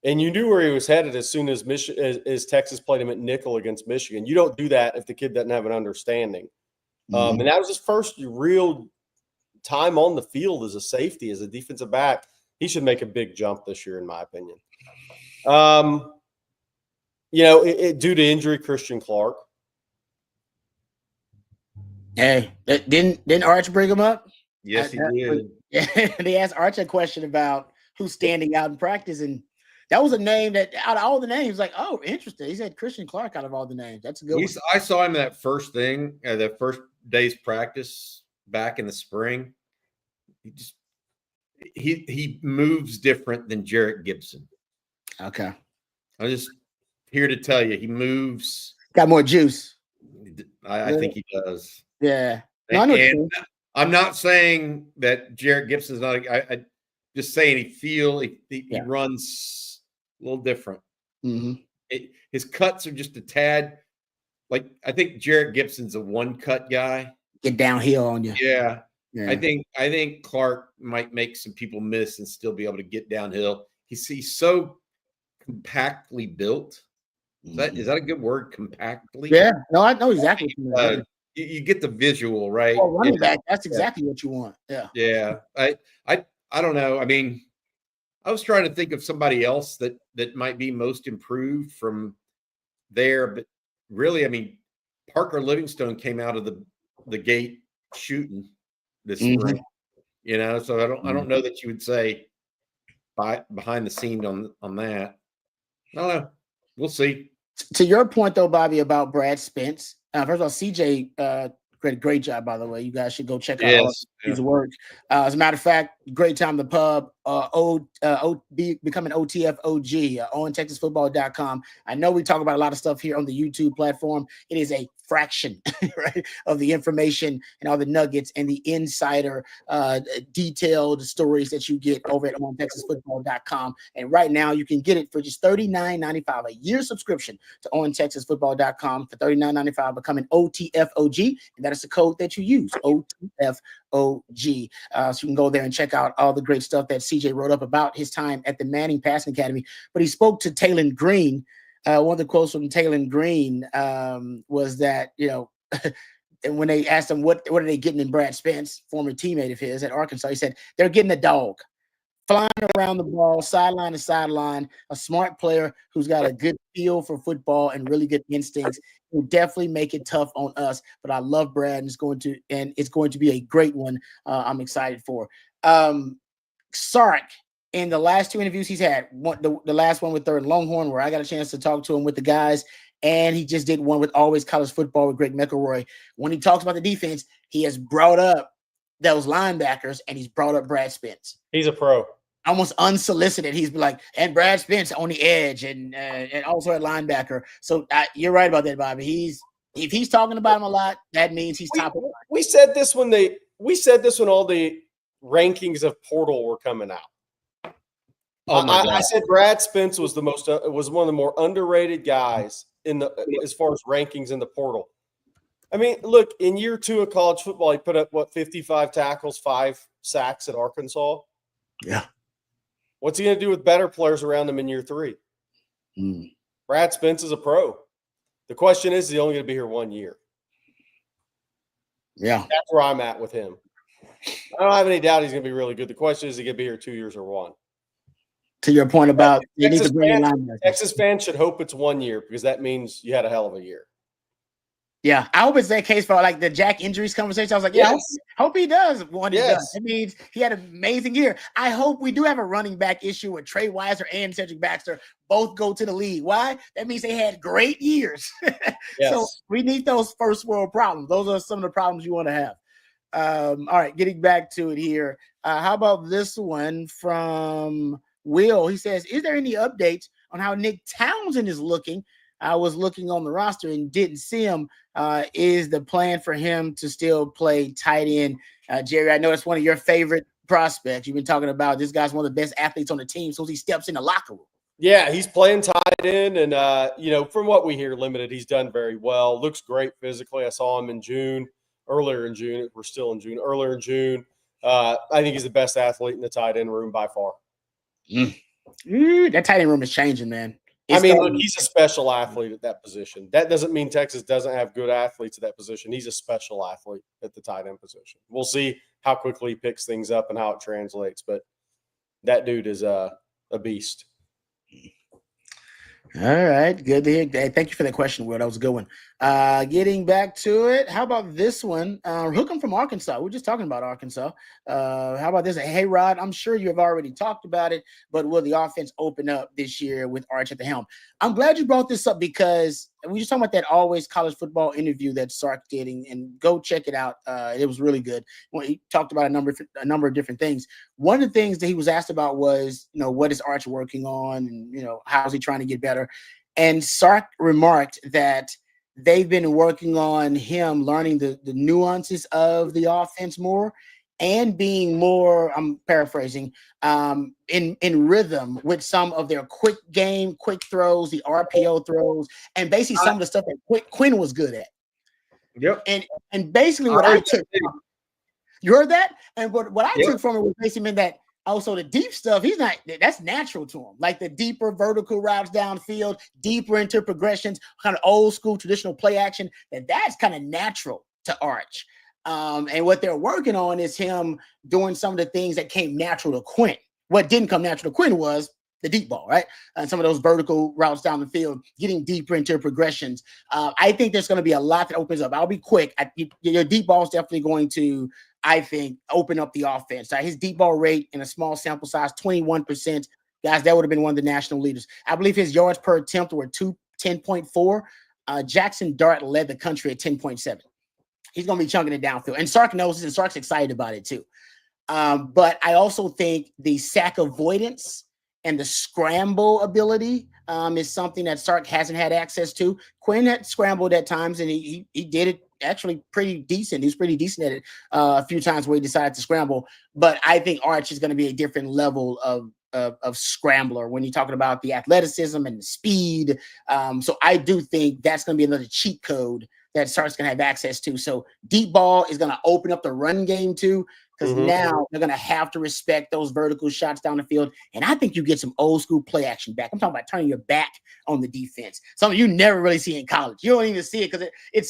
and you knew where he was headed as soon as as Texas played him at nickel against Michigan. You don't do that if the kid doesn't have an understanding. And that was his first real time on the field as a safety, as a defensive back. He should make a big jump this year, in my opinion. You know, due to injury, Christian Clark. Hey, didn't Arch bring him up? Yes, he did. They asked Arch a question about who's standing out in practice, and that was a name that out of all the names, like, oh, interesting. He said Christian Clark out of all the names. That's a good one. I saw him that first thing, the first day's practice back in the spring. He moves different than Jarrett Gibson. Okay. I'm just here to tell you, he moves. Got more juice. I think he does. Yeah. No, and I'm not saying that Jarrett Gibson's not. I just saying he runs a little different. His cuts are just a tad. Like I think Jarrett Gibson's a one cut guy. Get downhill on you. Yeah. I think Clark might make some people miss and still be able to get downhill. He's so compactly built. Is that a good word? Compactly? Yeah. No, I know exactly what you mean. You get the visual, right? Oh, running back. That's exactly what you want. Yeah. Yeah. I don't know. I mean, I was trying to think of somebody else that might be most improved from there, but really, I mean, Parker Livingstone came out of the gate shooting this spring, you know. So I don't know that you would say behind the scenes on that. I don't know. We'll see. To your point, though, Bobby, about Brad Spence. First of all, CJ great job, by the way. You guys should go check out his work. As a matter of fact, great time in the pub. Becoming OTF OG on TexasFootball.com. I know we talk about a lot of stuff here on the YouTube platform. It is a fraction, right, of the information and all the nuggets and the insider detailed stories that you get over at on TexasFootball.com. And right now, you can get it for just $39.95, a year subscription to on TexasFootball.com for $39.95, becoming OTFOG, and that is the code that you use, OTFOG. So you can go there and check out all the great stuff that CJ wrote up about his time at the Manning Passing Academy. But he spoke to Taylon Green. One of the quotes from Taylon Green was that, you know, and when they asked him what are they getting in Brad Spence, former teammate of his at Arkansas, he said they're getting a dog, flying around the ball, sideline to sideline, a smart player who's got a good feel for football and really good instincts. Will definitely make it tough on us. But I love Brad, and it's going to be a great one. I'm excited for. Sark, in the last two interviews he's had, the last one with Third Longhorn, where I got a chance to talk to him with the guys, and he just did one with Always College Football with Greg McElroy. When he talks about the defense, he has brought up those linebackers, and he's brought up Brad Spence. He's a pro. Almost unsolicited. He's like, and Brad Spence on the edge and also at linebacker. So you're right about that, Bobby. If he's talking about him a lot, that means he's top of the line. We said this when all the rankings of portal were coming out. Oh my God. I said Brad Spence was one of the more underrated guys as far as rankings in the portal. I mean, look, in year 2 of college football, he put up 55 tackles, 5 sacks at Arkansas. Yeah. What's he going to do with better players around him in year 3? Brad Spence is a pro. The question is he only going to be here 1 year? Yeah. That's where I'm at with him. I don't have any doubt he's going to be really good. The question is he going to be here 2 years or 1? To your point about they need to bring in linebackers. Texas fans should hope it's 1 year because that means you had a hell of a year. Yeah, I hope it's that case for like the Jack injuries conversation. I was like, yeah, Yes. hope he does one and done. Yes. It means he had an amazing year. I hope we do have a running back issue with Trey Weiser and Cedric Baxter both go to the league. Why? That means they had great years. Yes. So we need those first world problems. Those are some of the problems you want to have. All right, getting back to it here. How about this one from Will? He says, is there any updates on how Nick Townsend is looking? I was looking on the roster and didn't see him. Is the plan for him to still play tight end? Jerry, I know it's one of your favorite prospects. You've been talking about this guy's one of the best athletes on the team, so he steps in the locker room. Yeah, he's playing tight end, and from what we hear, limited, he's done very well. Looks great physically. I saw him earlier in June. We're still in June. Earlier in June, I think he's the best athlete in the tight end room by far. That tight end room is changing, man. Look, he's a special athlete at that position. That doesn't mean Texas doesn't have good athletes at that position. He's a special athlete at the tight end position. We'll see how quickly he picks things up and how it translates, but that dude is a beast. All right, good to hear. Hey, thank you for that question, Will. That was a good one. Getting back to it, how about this one? Hookem from Arkansas. We're just talking about Arkansas. How about this? Hey, Rod, I'm sure you have already talked about it, but will the offense open up this year with Arch at the helm? I'm glad you brought this up because we just talking about that Always College Football interview that Sark did, and go check it out. It was really good. When he talked about a number of different things. One of the things that he was asked about was, what is Arch working on, and how's he trying to get better? And Sark remarked that they've been working on him learning the nuances of the offense more and being more, I'm paraphrasing, in rhythm with some of their quick throws, the RPO throws, and basically some of the stuff that Quinn was good at. Yep. And basically what I took, you heard that? And what I took from it was basically that also the deep stuff, that's natural to him. Like the deeper vertical routes downfield, deeper into progressions, kind of old school traditional play action, that's kind of natural to Arch. And what they're working on is him doing some of the things that came natural to Quinn. What didn't come natural to Quinn was the deep ball, right? And some of those vertical routes down the field, getting deeper into progressions. I think there's going to be a lot that opens up. I'll be quick. Your deep ball is definitely going to, I think, open up the offense. His deep ball rate in a small sample size, 21%. Guys, that would have been one of the national leaders. I believe his yards per attempt were 10.4. Jackson Dart led the country at 10.7. He's going to be chunking it downfield. And Sark knows this, and Sark's excited about it too. But I also think the sack avoidance and the scramble ability is something that Sark hasn't had access to. Quinn had scrambled at times, and he did it actually pretty decent. He was pretty decent at it a few times where he decided to scramble. But I think Arch is going to be a different level of scrambler when you're talking about the athleticism and the speed. So I do think that's going to be another cheat code that Sark's going to have access to. So deep ball is going to open up the run game too, because now they're going to have to respect those vertical shots down the field. And I think you get some old school play action back. I'm talking about turning your back on the defense. Something you never really see in college. You don't even see it because it's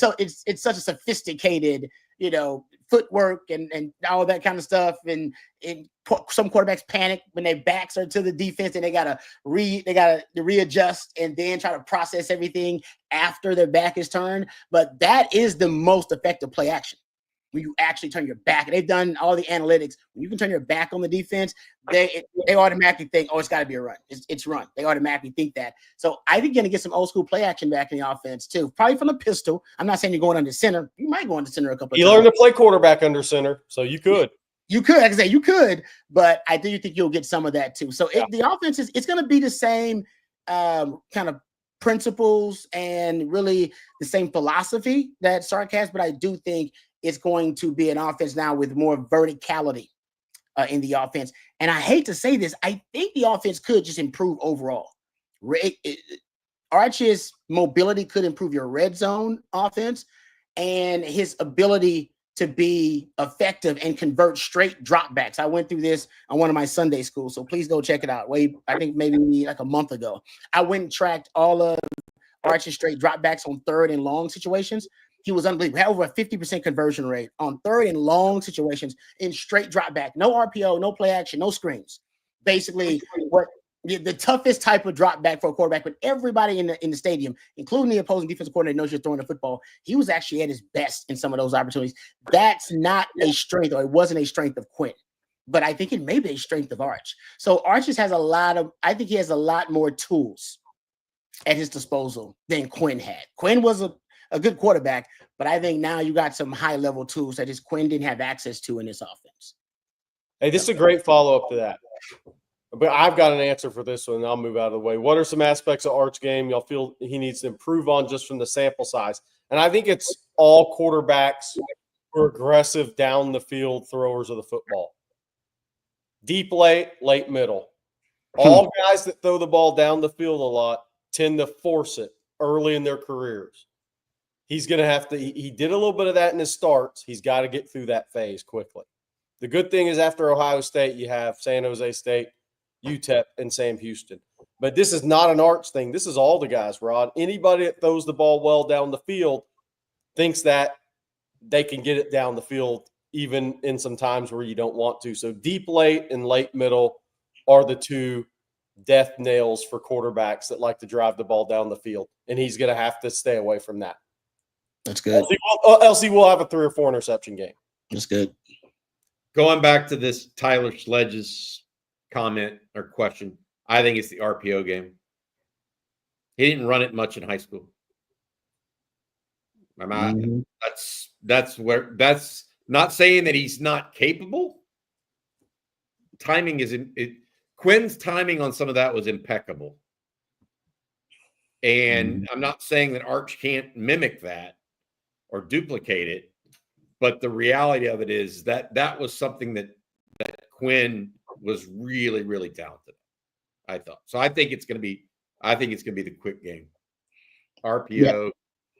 such a sophisticated, footwork and all that kind of stuff. And some quarterbacks panic when their backs are to the defense and they gotta readjust and then try to process everything after their back is turned. But that is the most effective play action. When you actually turn your back, and they've done all the analytics. When you can turn your back on the defense, they automatically think, oh, it's got to be a run. It's run. They automatically think that. So I think you're going to get some old school play action back in the offense too. Probably from the pistol. I'm not saying you're going under center. You might go under center a couple of times. You learn to play quarterback under center, so you could. You could, like I say, you could, but I do think you'll get some of that too. So the offense it's going to be the same kind of principles and really the same philosophy that Sark has, but I do think it's going to be an offense now with more verticality in the offense. And I hate to say this, I think the offense could just improve overall. Arch's mobility could improve your red zone offense, and his ability to be effective and convert straight dropbacks. I went through this on one of my Sunday schools, so please go check it out. I think maybe like a month ago. I went and tracked all of Arch's straight dropbacks on third and long situations. He was unbelievable. Had over a 50% conversion rate on third and long situations in straight drop back. No RPO, no play action, no screens. Basically, the toughest type of drop back for a quarterback, but everybody in the stadium, including the opposing defensive coordinator, knows you're throwing the football. He was actually at his best in some of those opportunities. That's not a strength, or it wasn't a strength of Quinn, but I think it may be a strength of Arch. So Arch just has I think he has a lot more tools at his disposal than Quinn had. Quinn was a good quarterback, but I think now you got some high level tools that just Quinn didn't have access to in this offense. Hey, this is a great follow-up to that. But I've got an answer for this one, and I'll move out of the way. What are some aspects of Arch's game y'all feel he needs to improve on just from the sample size? And I think it's all quarterbacks who are aggressive down the field throwers of the football. Deep late, late middle. All guys that throw the ball down the field a lot tend to force it early in their careers. He's going to have to – he did a little bit of that in his starts. He's got to get through that phase quickly. The good thing is after Ohio State, you have San Jose State, UTEP, and Sam Houston. But this is not an Arch thing. This is all the guys, Rod. Anybody that throws the ball well down the field thinks that they can get it down the field even in some times where you don't want to. So deep late and late middle are the two death nails for quarterbacks that like to drive the ball down the field. And he's going to have to stay away from that. That's good. Else he will have a 3 or 4 interception game. That's good. Going back to this Tyler Sledge's comment or question, I think it's the RPO game. He didn't run it much in high school. That's not saying that he's not capable. Timing Quinn's timing on some of that was impeccable. And I'm not saying that Arch can't mimic that or duplicate it, but the reality of it is that was something that Quinn was really, really talented, I thought. So I think it's going to be the quick game. RPO,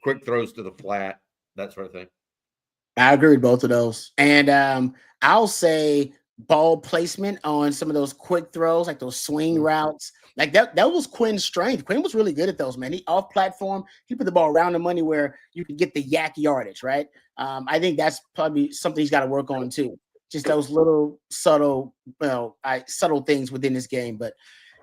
quick throws to the flat, that sort of thing. I agree with both of those. And I'll say ball placement on some of those quick throws, like those swing routes. Like that was Quinn's strength. Quinn was really good at those, man. He off platform, he put the ball around the money where you could get the yak yardage, right? I think that's probably something he's got to work on too. Just those little subtle things within this game, but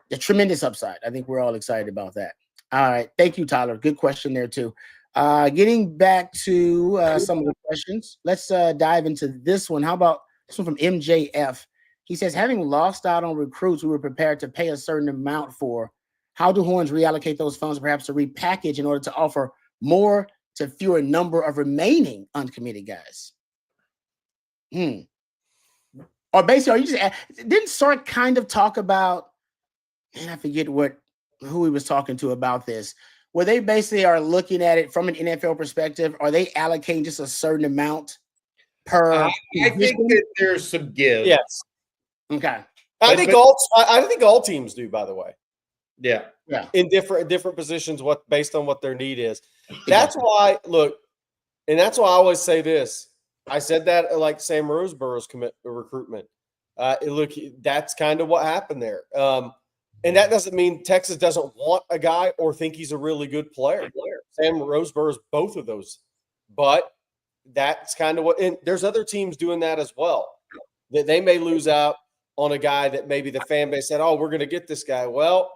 the tremendous upside. I think we're all excited about that. All right. Thank you, Tyler. Good question there too. Getting back to some of the questions, let's dive into this one. How about this one from MJF? He says, having lost out on recruits we were prepared to pay a certain amount for, how do Horns reallocate those funds perhaps to repackage in order to offer more to fewer number of remaining uncommitted guys? Or basically, are you just didn't Sark kind of talk about, and I forget who he was talking to about this, where they basically are looking at it from an NFL perspective? Are they allocating just a certain amount per? I think that there's some give. Yes. Okay. I think all teams do, by the way. Yeah. In different positions, based on what their need is. That's why, look, and that's why I always say this. I said that like Sam Roseborough's recruitment. Look, that's kind of what happened there. And that doesn't mean Texas doesn't want a guy or think he's a really good player. Sam Roseborough's both of those. But that's kind of and there's other teams doing that as well. That they may lose out on a guy that maybe the fan base said, oh, we're going to get this guy. Well,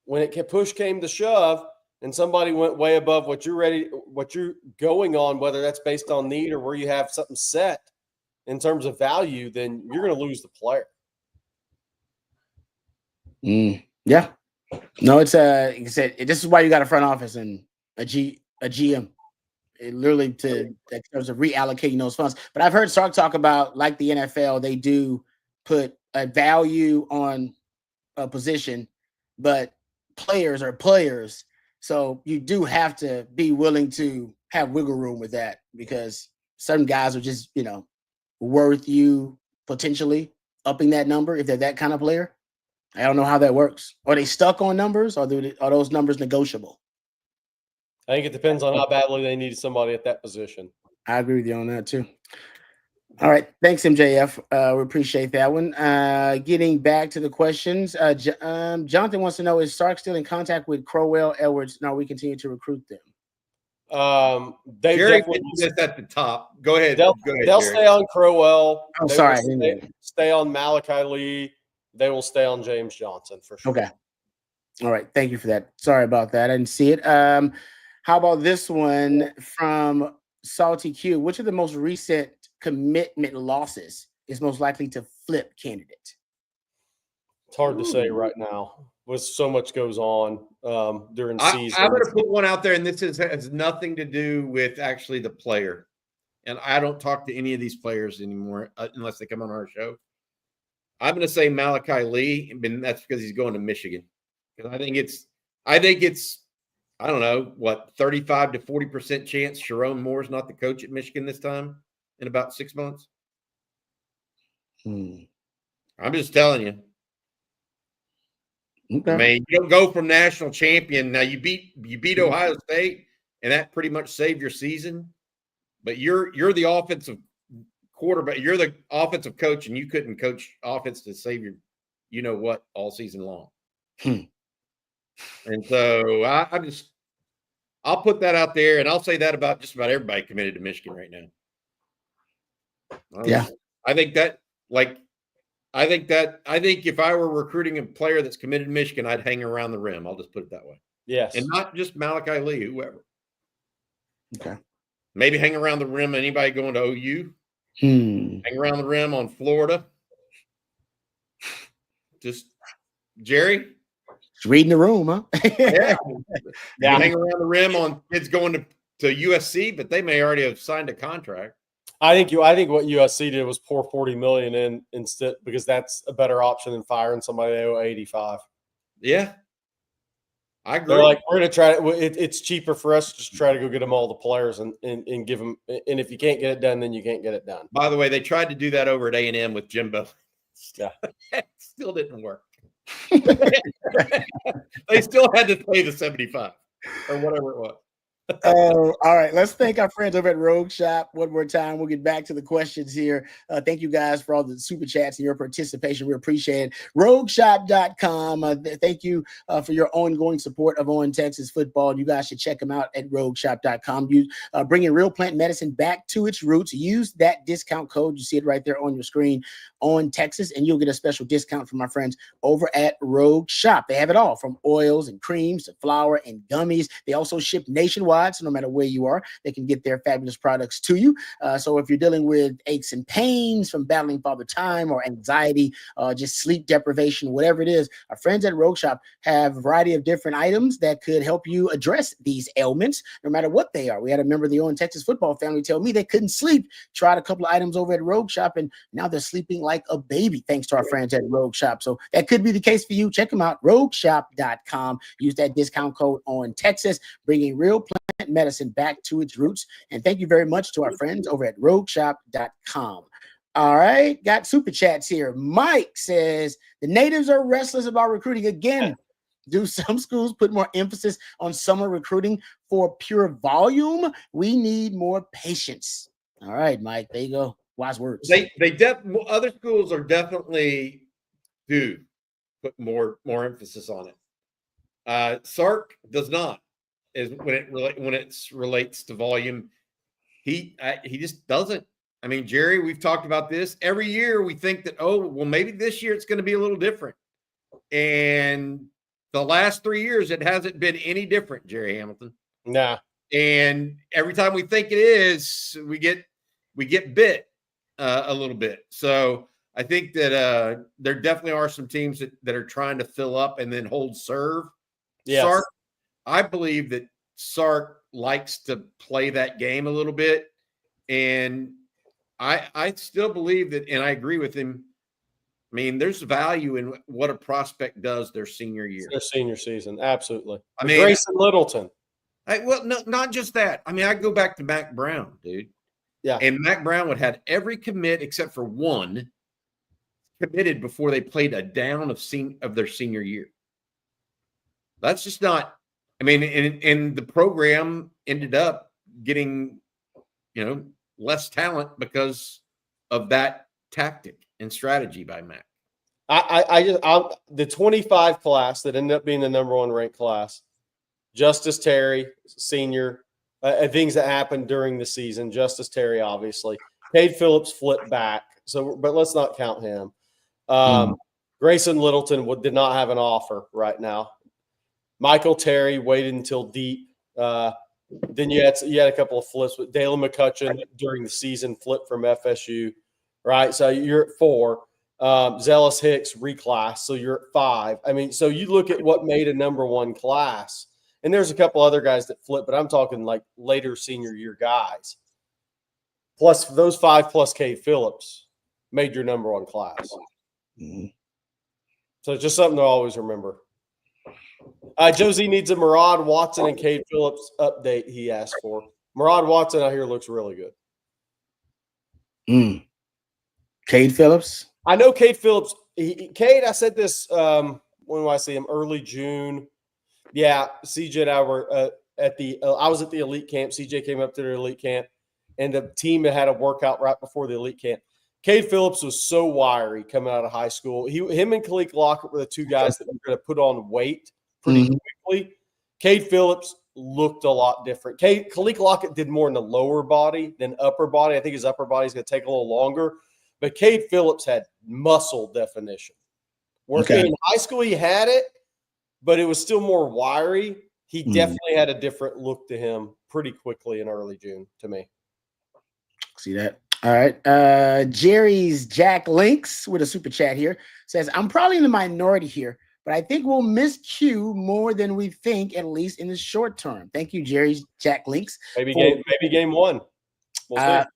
when push came to shove and somebody went way above what you're going on, whether that's based on need or where you have something set in terms of value, then you're going to lose the player. Yeah. No, it's like I said, this is why you got a front office and a GM. Literally in terms of reallocating those funds. But I've heard Sark talk about, like the NFL, they do put a value on a position, but players are players. So you do have to be willing to have wiggle room with that, because certain guys are just, worth you potentially upping that number if they're that kind of player. I don't know how that works. Are they stuck on numbers, or are those numbers negotiable? I think it depends on how badly they need somebody at that position. I agree with you on that too. All right. Thanks, MJF. We appreciate that one. Getting back to the questions, Jonathan wants to know, is Sark still in contact with Crowell, Edwards? No, we continue to recruit them. Jerry is at the top. Go ahead. They'll stay on Crowell. I'm sorry. Stay on Malachi Lee. They will stay on James Johnson for sure. Okay. All right. Thank you for that. Sorry about that. I didn't see it. How about this one from Salty Q? Which of the most recent commitment losses is most likely to flip candidate? It's hard to say right now with so much goes on during season. I'm going to put one out there, and this has nothing to do with actually the player. And I don't talk to any of these players anymore unless they come on our show. I'm going to say Malachi Lee, and that's because he's going to Michigan. Because I think it's, I don't know, what, 35 to 40% chance Sharon Moore's not the coach at Michigan this time in about 6 months. I'm just telling you. Okay. I mean, you don't go from national champion. Now you beat Ohio State, and that pretty much saved your season. But you're the offensive quarterback. You're the offensive coach, and you couldn't coach offense to save your, you know what, all season long. And so I'll put that out there, and I'll say that about just about everybody committed to Michigan right now. Yeah, I think if I were recruiting a player that's committed to Michigan, I'd hang around the rim. I'll just put it that way. Yes, and not just Malachi Lee, whoever. Okay. Maybe hang around the rim. Anybody going to OU? Hang around the rim on Florida. Just Jerry. Just reading the room, huh? Yeah. Hang around the rim on kids going to USC, but they may already have signed a contract. I think what USC did was pour $40 million in instead, because that's a better option than firing somebody they owe $85. Yeah, I agree. They're like, we're going to try it's cheaper for us to just try to go get them all the players and give them. And if you can't get it done, then you can't get it done. By the way, they tried to do that over at A&M with Jimbo. Yeah, still didn't work. They still had to pay the 75 or whatever it was. All right. Let's thank our friends over at Rogue Shop one more time. We'll get back to the questions here. Thank you guys for all the super chats and your participation. We appreciate it. RogueShop.com. Thank you for your ongoing support of On Texas football. You guys should check them out at RogueShop.com. Bringing real plant medicine back to its roots. Use that discount code. You see it right there on your screen, On Texas, and you'll get a special discount from my friends over at Rogue Shop. They have it all from oils and creams to flour and gummies. They also ship nationwide. So no matter where you are, they can get their fabulous products to you. So if you're dealing with aches and pains from battling Father Time or anxiety, just sleep deprivation, whatever it is, our friends at Rogue Shop have a variety of different items that could help you address these ailments, no matter what they are. We had a member of the On Texas football family tell me they couldn't sleep, tried a couple of items over at Rogue Shop, and now they're sleeping like a baby thanks to our friends at Rogue Shop. So that could be the case for you. Check them out, RogueShop.com. Use that discount code On Texas, bringing real plant medicine back to its roots. And thank you very much to our friends over at RogueShop.com. All right, got super chats here. Mike says the natives are restless about recruiting again. Do some schools put more emphasis on summer recruiting for pure volume? We need more patience. All right, Mike, there you go. Wise words. Other schools are definitely do put more emphasis on it. Sark does not. Is when it relates to volume, he just doesn't. I mean, Jerry, we've talked about this every year. We think that, oh, well, maybe this year it's going to be a little different, and the last 3 years it hasn't been any different, Jerry Hamilton. Nah. And every time we think it is, we get bit a little bit. So I think that there definitely are some teams that are trying to fill up and then hold serve. Yes. Sark, I believe that Sark likes to play that game a little bit. And I still believe that, and I agree with him. I mean, there's value in what a prospect does their senior year. Their senior season. Absolutely. I mean, Grayson Littleton. Well, no, not just that. I mean, I go back to Mac Brown, dude. Yeah. And Mac Brown would have every commit except for one committed before they played a down of their senior year. That's just not. I mean, and the program ended up getting, less talent because of that tactic and strategy by Mac. The 25 class that ended up being the number one ranked class, Justice Terry, senior, things that happened during the season. Justice Terry, obviously. Cade Phillips flipped back, but let's not count him. Grayson Littleton did not have an offer right now. Michael Terry waited until deep. Then you had a couple of flips with Dalen McCutcheon during the season, flipped from FSU, right? So you're at 4. Zealous Hicks reclass, so you're at 5. I mean, so you look at what made a number 1 class, and there's a couple other guys that flip, but I'm talking like later senior year guys. Plus those 5 plus Cade Phillips made your number 1 class. Mm-hmm. So it's just something to always remember. Josie needs a Murad Watson and Cade Phillips update he asked for. Murad Watson out here looks really good. Cade Phillips? I know Cade Phillips. Cade, I said this when do I see him? Early June. Yeah, CJ and I were I was at the elite camp. CJ came up to the elite camp, and the team had a workout right before the elite camp. Cade Phillips was so wiry coming out of high school. Him and Khalid Lockett were the 2 guys that were going to put on weight pretty quickly. Cade Phillips looked a lot different. Khalid Lockett did more in the lower body than upper body. I think his upper body is going to take a little longer. But Cade Phillips had muscle definition. Where in high school he had it, but it was still more wiry. He definitely had a different look to him pretty quickly in early June to me. See that? All right. Jerry's Jack Links with a super chat here says, I'm probably in the minority here, but I think we'll miss Q more than we think, at least in the short term. Thank you, Jerry's Jack Links. Maybe game 1. We'll see.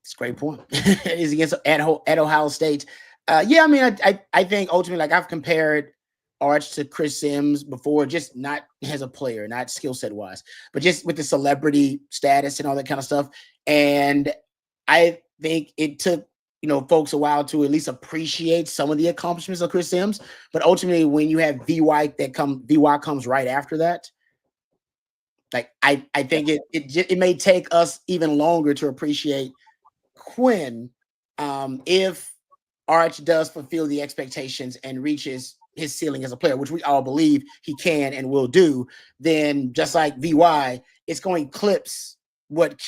It's a great point. Is against at Ohio State. Yeah, I mean, I think ultimately, like I've compared Arch to Chris Sims before, just not as a player, not skill set wise, but just with the celebrity status and all that kind of stuff. And I think it took, folks a while to at least appreciate some of the accomplishments of Chris Sims. But ultimately, when you have VY comes right after that, like I think it may take us even longer to appreciate Quinn if Arch does fulfill the expectations and reaches his ceiling as a player, which we all believe he can and will do. Then just like VY, it's going to eclipse what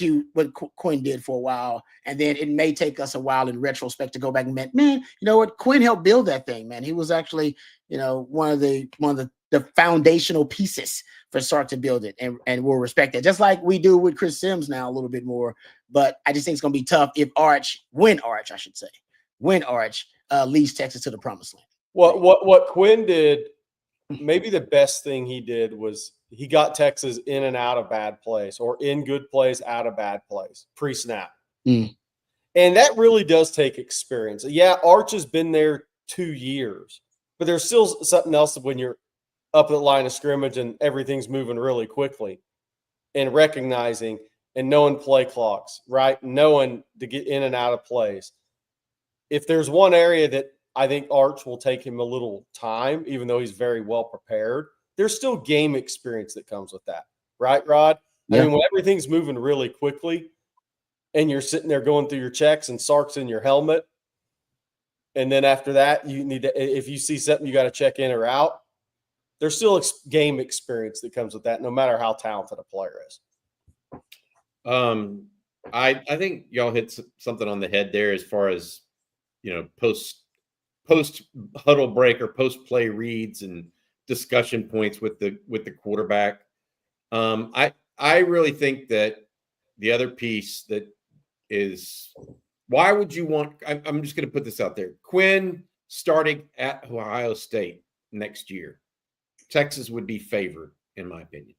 Quinn did for a while, and then it may take us a while in retrospect to go back and man, you know what? Quinn helped build that thing, man. He was actually, one of the foundational pieces for Sark to build it, and we'll respect that, just like we do with Chris Sims now a little bit more. But I just think it's going to be tough when Arch leads Texas to the promised land. What Quinn did, maybe the best thing he did was he got Texas in and out of bad plays, or in good plays, out of bad plays, pre-snap. And that really does take experience. Yeah, Arch has been there 2 years, but there's still something else when you're up at the line of scrimmage and everything's moving really quickly, and recognizing and knowing play clocks, right? Knowing to get in and out of plays. If there's one area that I think Arch will take him a little time, even though he's very well prepared, there's still game experience that comes with that. Right, Rod? Yeah. I mean, when everything's moving really quickly and you're sitting there going through your checks and Sark's in your helmet, and then after that, you need to, if you see something you got to check in or out, there's still game experience that comes with that, no matter how talented a player is. I think y'all hit something on the head there as far as, post huddle break or post play reads and discussion points with the quarterback. I really think that the other piece that is, why would you want, I'm just going to put this out there, Quinn starting at Ohio State next year, Texas would be favored, in my opinion.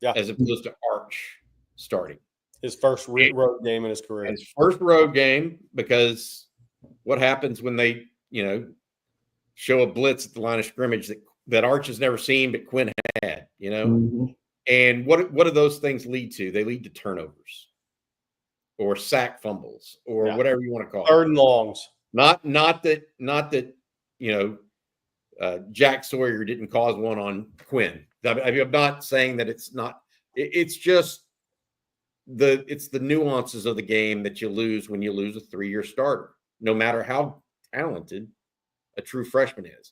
Yeah. As opposed to Arch starting. His first road game in his career. His first road game, because what happens when they, show a blitz at the line of scrimmage that Arch has never seen, but Quinn had, And what do those things lead to? They lead to turnovers or sack fumbles or whatever you want to call it. Third and longs. Not that Jack Sawyer didn't cause one on Quinn. I'm not saying that it's not. It's just it's the nuances of the game that you lose when you lose a 3-year starter, no matter how talented a true freshman is.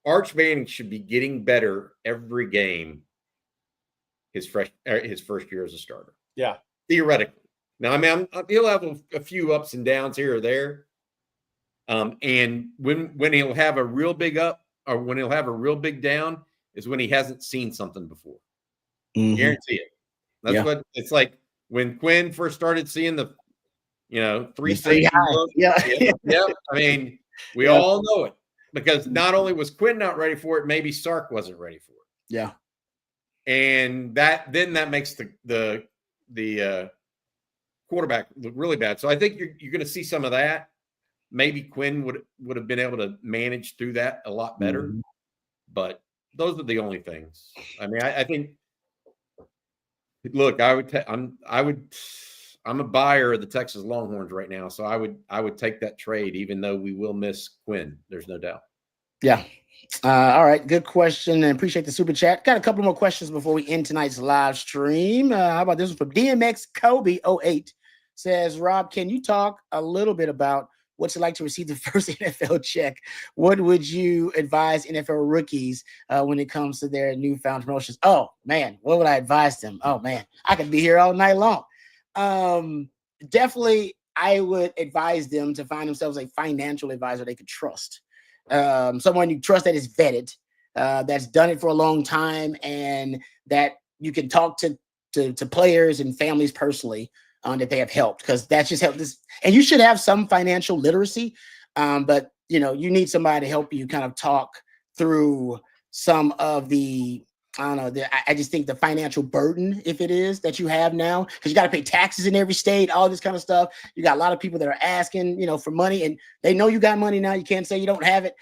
Arch Manning should be getting better every game his first year as a starter. Yeah. Theoretically. Now, I mean, he'll have a few ups and downs here or there, And when he'll have a real big up or when he'll have a real big down is when he hasn't seen something before. Mm-hmm. Guarantee it. That's what it's like when Quinn first started seeing the, 3 safety look. Yeah. I mean, we all know it because not only was Quinn not ready for it, maybe Sark wasn't ready for it. Yeah. And that makes the quarterback look really bad. So I think you're going to see some of that. Maybe Quinn would have been able to manage through that a lot better. Mm-hmm. But those are the only things. I mean, I think. Look, I'm a buyer of the Texas Longhorns right now, so I would take that trade, even though we will miss Quinn. There's no doubt. Yeah. All right. Good question. And appreciate the super chat. Got a couple more questions before we end tonight's live stream. How about this one from DMX Kobe 08 says, Rob, can you talk a little bit about what's it like to receive the first NFL check? What would you advise NFL rookies when it comes to their newfound promotions? Oh, man, what would I advise them? Oh, man, I could be here all night long. Definitely, I would advise them to find themselves a financial advisor they could trust. Someone you trust that is vetted, that's done it for a long time, and that you can talk to players and families personally that they have helped, because that's just helped this. And you should have some financial literacy, but you need somebody to help you kind of talk through some of the, I don't know, I just think the financial burden, if it is that you have now, because you got to pay taxes in every state, all this kind of stuff. You got a lot of people that are asking, for money, and they know you got money now. You can't say you don't have it.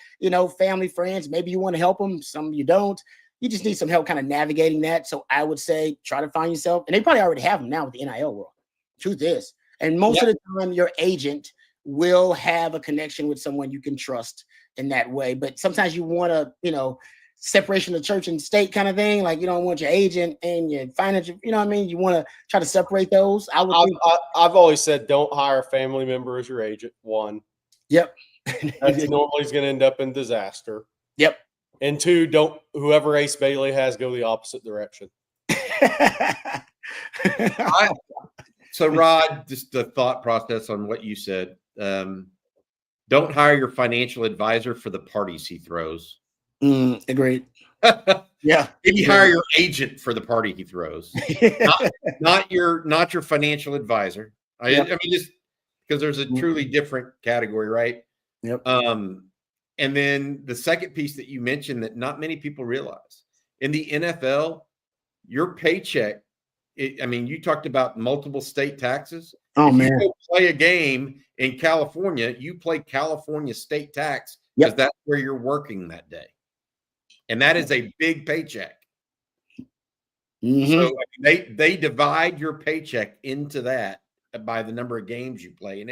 Family, friends, maybe you want to help them, some you don't. You just need some help kind of navigating that. So I would say try to find yourself, and they probably already have them now with the NIL world. Truth is, and most of the time, your agent will have a connection with someone you can trust in that way. But sometimes you want to, separation of church and state kind of thing. Like you don't want your agent and your financial, you want to try to separate those. I've always said, don't hire a family member as your agent. One. Yep. That's normally going to end up in disaster. Yep. And two, whoever Ace Bailey has, go the opposite direction. So, Rod, just the thought process on what you said. Don't hire your financial advisor for the parties he throws. Agreed. Yeah. Maybe hire your agent for the party he throws. not your financial advisor. I mean, just because there's a truly different category, right? Yep. And then the second piece that you mentioned that not many people realize in the NFL, your paycheck. You talked about multiple state taxes. Oh, if man. You go play a game in California, you play California state tax because that's where you're working that day. And that is a big paycheck. Mm-hmm. So they divide your paycheck into that by the number of games you play. And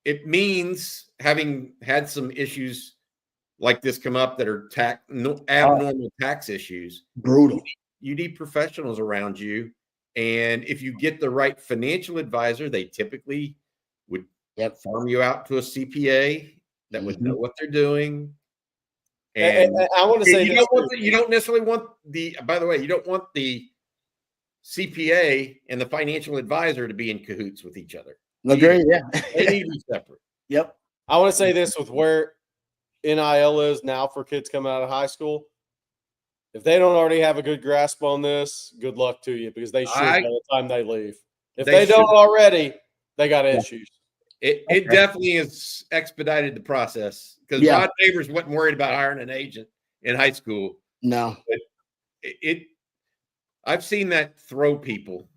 it means, having had some issues like this come up that are abnormal tax issues. Brutal. You need professionals around you. And if you get the right financial advisor, they typically would farm you out to a CPA that would know what they're doing. And I want to say you don't necessarily want by the way, you don't want the CPA and the financial advisor to be in cahoots with each other. Agree, yeah. They need to be separate. Yep. I want to say this with where NIL is now for kids coming out of high school. If they don't already have a good grasp on this, good luck to you, because they should by the time they leave. If they don't already, they got issues. It definitely has expedited the process, because Rod Neighbors wasn't worried about hiring an agent in high school. No. I've seen that throw people.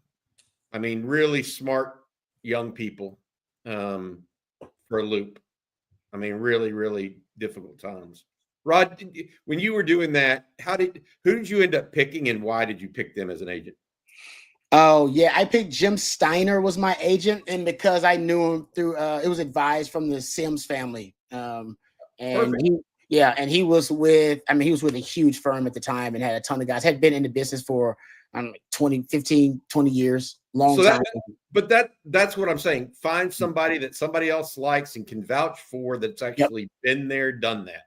Really smart young people for a loop. Really, really difficult times. Rod, when you were doing that, who did you end up picking, and why did you pick them as an agent? Oh, yeah. I picked Jim Steiner was my agent, and because I knew him through it was advised from the Sims family. And he was with a huge firm at the time and had a ton of guys, had been in the business for 20 years, long time. That's what I'm saying. Find somebody that somebody else likes and can vouch for, that's actually been there, done that.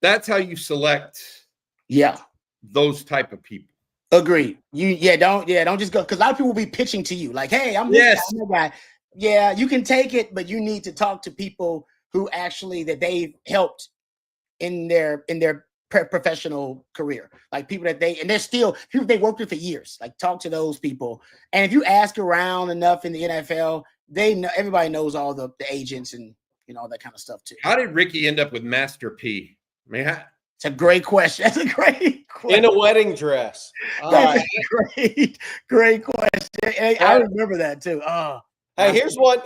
That's how you select those type of people. Agree. Don't just go, because a lot of people will be pitching to you like, hey, I'm this guy, I'm that guy. Yeah, you can take it, but you need to talk to people who actually that they've helped in their professional career, like people that they're still people they worked with for years. Like talk to those people, and if you ask around enough in the NFL, they know everybody knows all the agents and all that kind of stuff too. How did Ricky end up with Master P? I mean, it's a great question. That's a great question. In a wedding dress. That's a great question. I remember that too. Hey, here's one.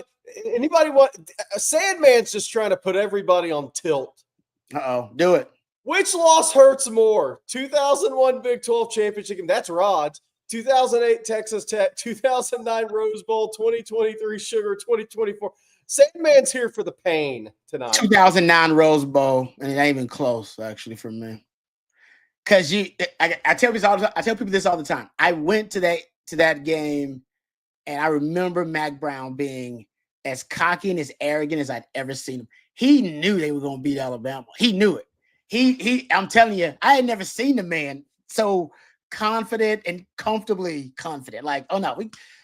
Anybody want? Sandman's just trying to put everybody on tilt. Do it. Which loss hurts more? 2001 Big 12 championship game. That's Rod's. 2008 Texas Tech. 2009 Rose Bowl. 2023 Sugar. 2024. Sandman's here for the pain tonight. 2009 Rose Bowl, and it ain't even close actually for me. Because I tell people this all the time. I went to that game, and I remember Mac Brown being as cocky and as arrogant as I'd ever seen him. He knew they were going to beat Alabama. He knew it. I'm telling you, I had never seen the man so confident and comfortably confident. Like, oh no,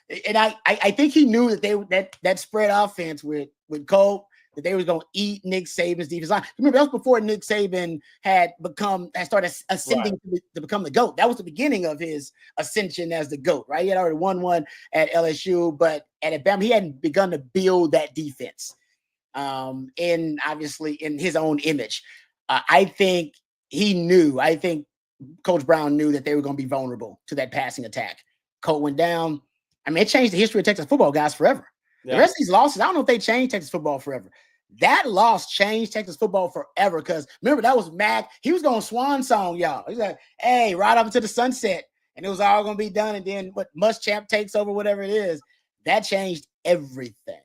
I think he knew that that spread offense with Colt, that they was going to eat Nick Saban's defense line. Remember, that was before Nick Saban had started ascending to become the GOAT. That was the beginning of his ascension as the GOAT, right? He had already won one at LSU, but at Alabama, he hadn't begun to build that defense. And obviously in his own image. I think Coach Brown knew that they were going to be vulnerable to that passing attack. Colt went down. I mean, it changed the history of Texas football, guys, forever. Yeah. The rest of these losses, I don't know if they changed Texas football forever. That loss changed Texas football forever because remember, that was Mac. He was going swan song, y'all. He's like, hey, right up into the sunset. And it was all going to be done. And then what Muschamp takes over, whatever it is, that changed everything.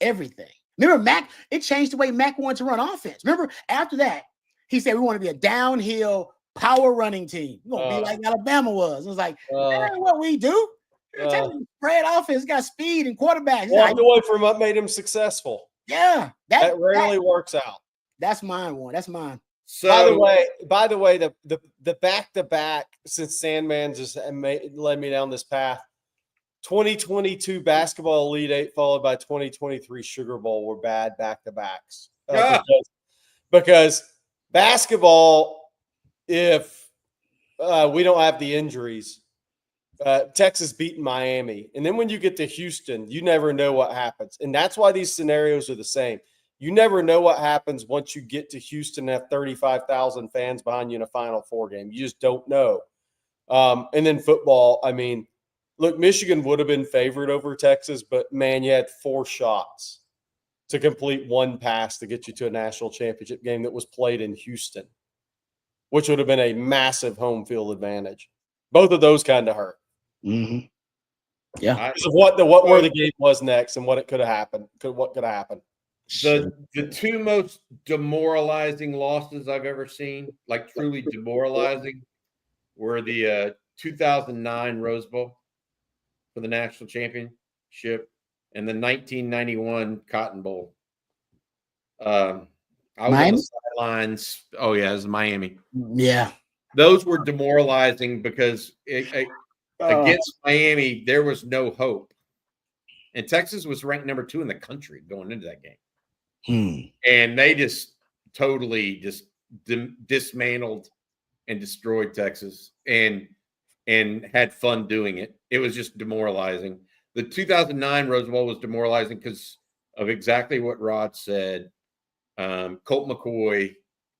Everything. Remember, Mac, it changed the way Mac wanted to run offense. Remember, after that, he said, we want to be a downhill power running team. We're going to be like Alabama was. It was like, that ain't what we do. Spread offense, got speed and quarterbacks. Walked away from what made him successful. Yeah. That rarely works out. That's mine, one. That's mine. So, by the way, the back-to-back, since Sandman just led me down this path, 2022 basketball Elite Eight followed by 2023 Sugar Bowl were bad back-to-backs. Because basketball, if we don't have the injuries, Texas beating Miami. And then when you get to Houston, you never know what happens. And that's why these scenarios are the same. You never know what happens once you get to Houston and have 35,000 fans behind you in a Final Four game. You just don't know. And then football, I mean, look, Michigan would have been favored over Texas, but, man, you had 4 shots to complete one pass to get you to a national championship game that was played in Houston, which would have been a massive home field advantage. Both of those kind of hurt. Mm-hmm. Yeah. Because of where the game was next and what it could have happened. What could have happened. The 2 most demoralizing losses I've ever seen, like truly demoralizing, were the 2009 Rose Bowl for the national championship and the 1991 Cotton Bowl. I was on the sidelines. Oh, yeah, it was Miami. Yeah. Those were demoralizing because against Miami, there was no hope. And Texas was ranked number 2 in the country going into that game. And they just totally dismantled and destroyed Texas and had fun doing it. It was just demoralizing. The 2009 Rose Bowl was demoralizing because of exactly what Rod said. Colt McCoy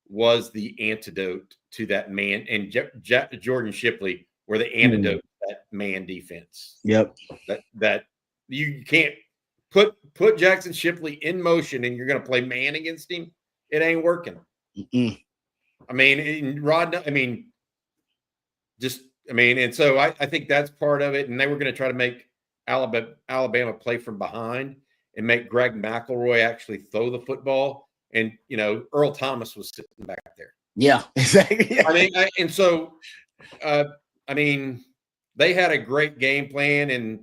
was the antidote to that man, and Jordan Shipley were the antidote to that man defense. Yep. That you can't put Jackson Shipley in motion and you're going to play man against him. It ain't working. Mm-mm. I mean, Rod, and so I think that's part of it. And they were going to try to make Alabama play from behind and make Greg McElroy actually throw the football. And, Earl Thomas was sitting back there. Yeah, exactly. They had a great game plan, and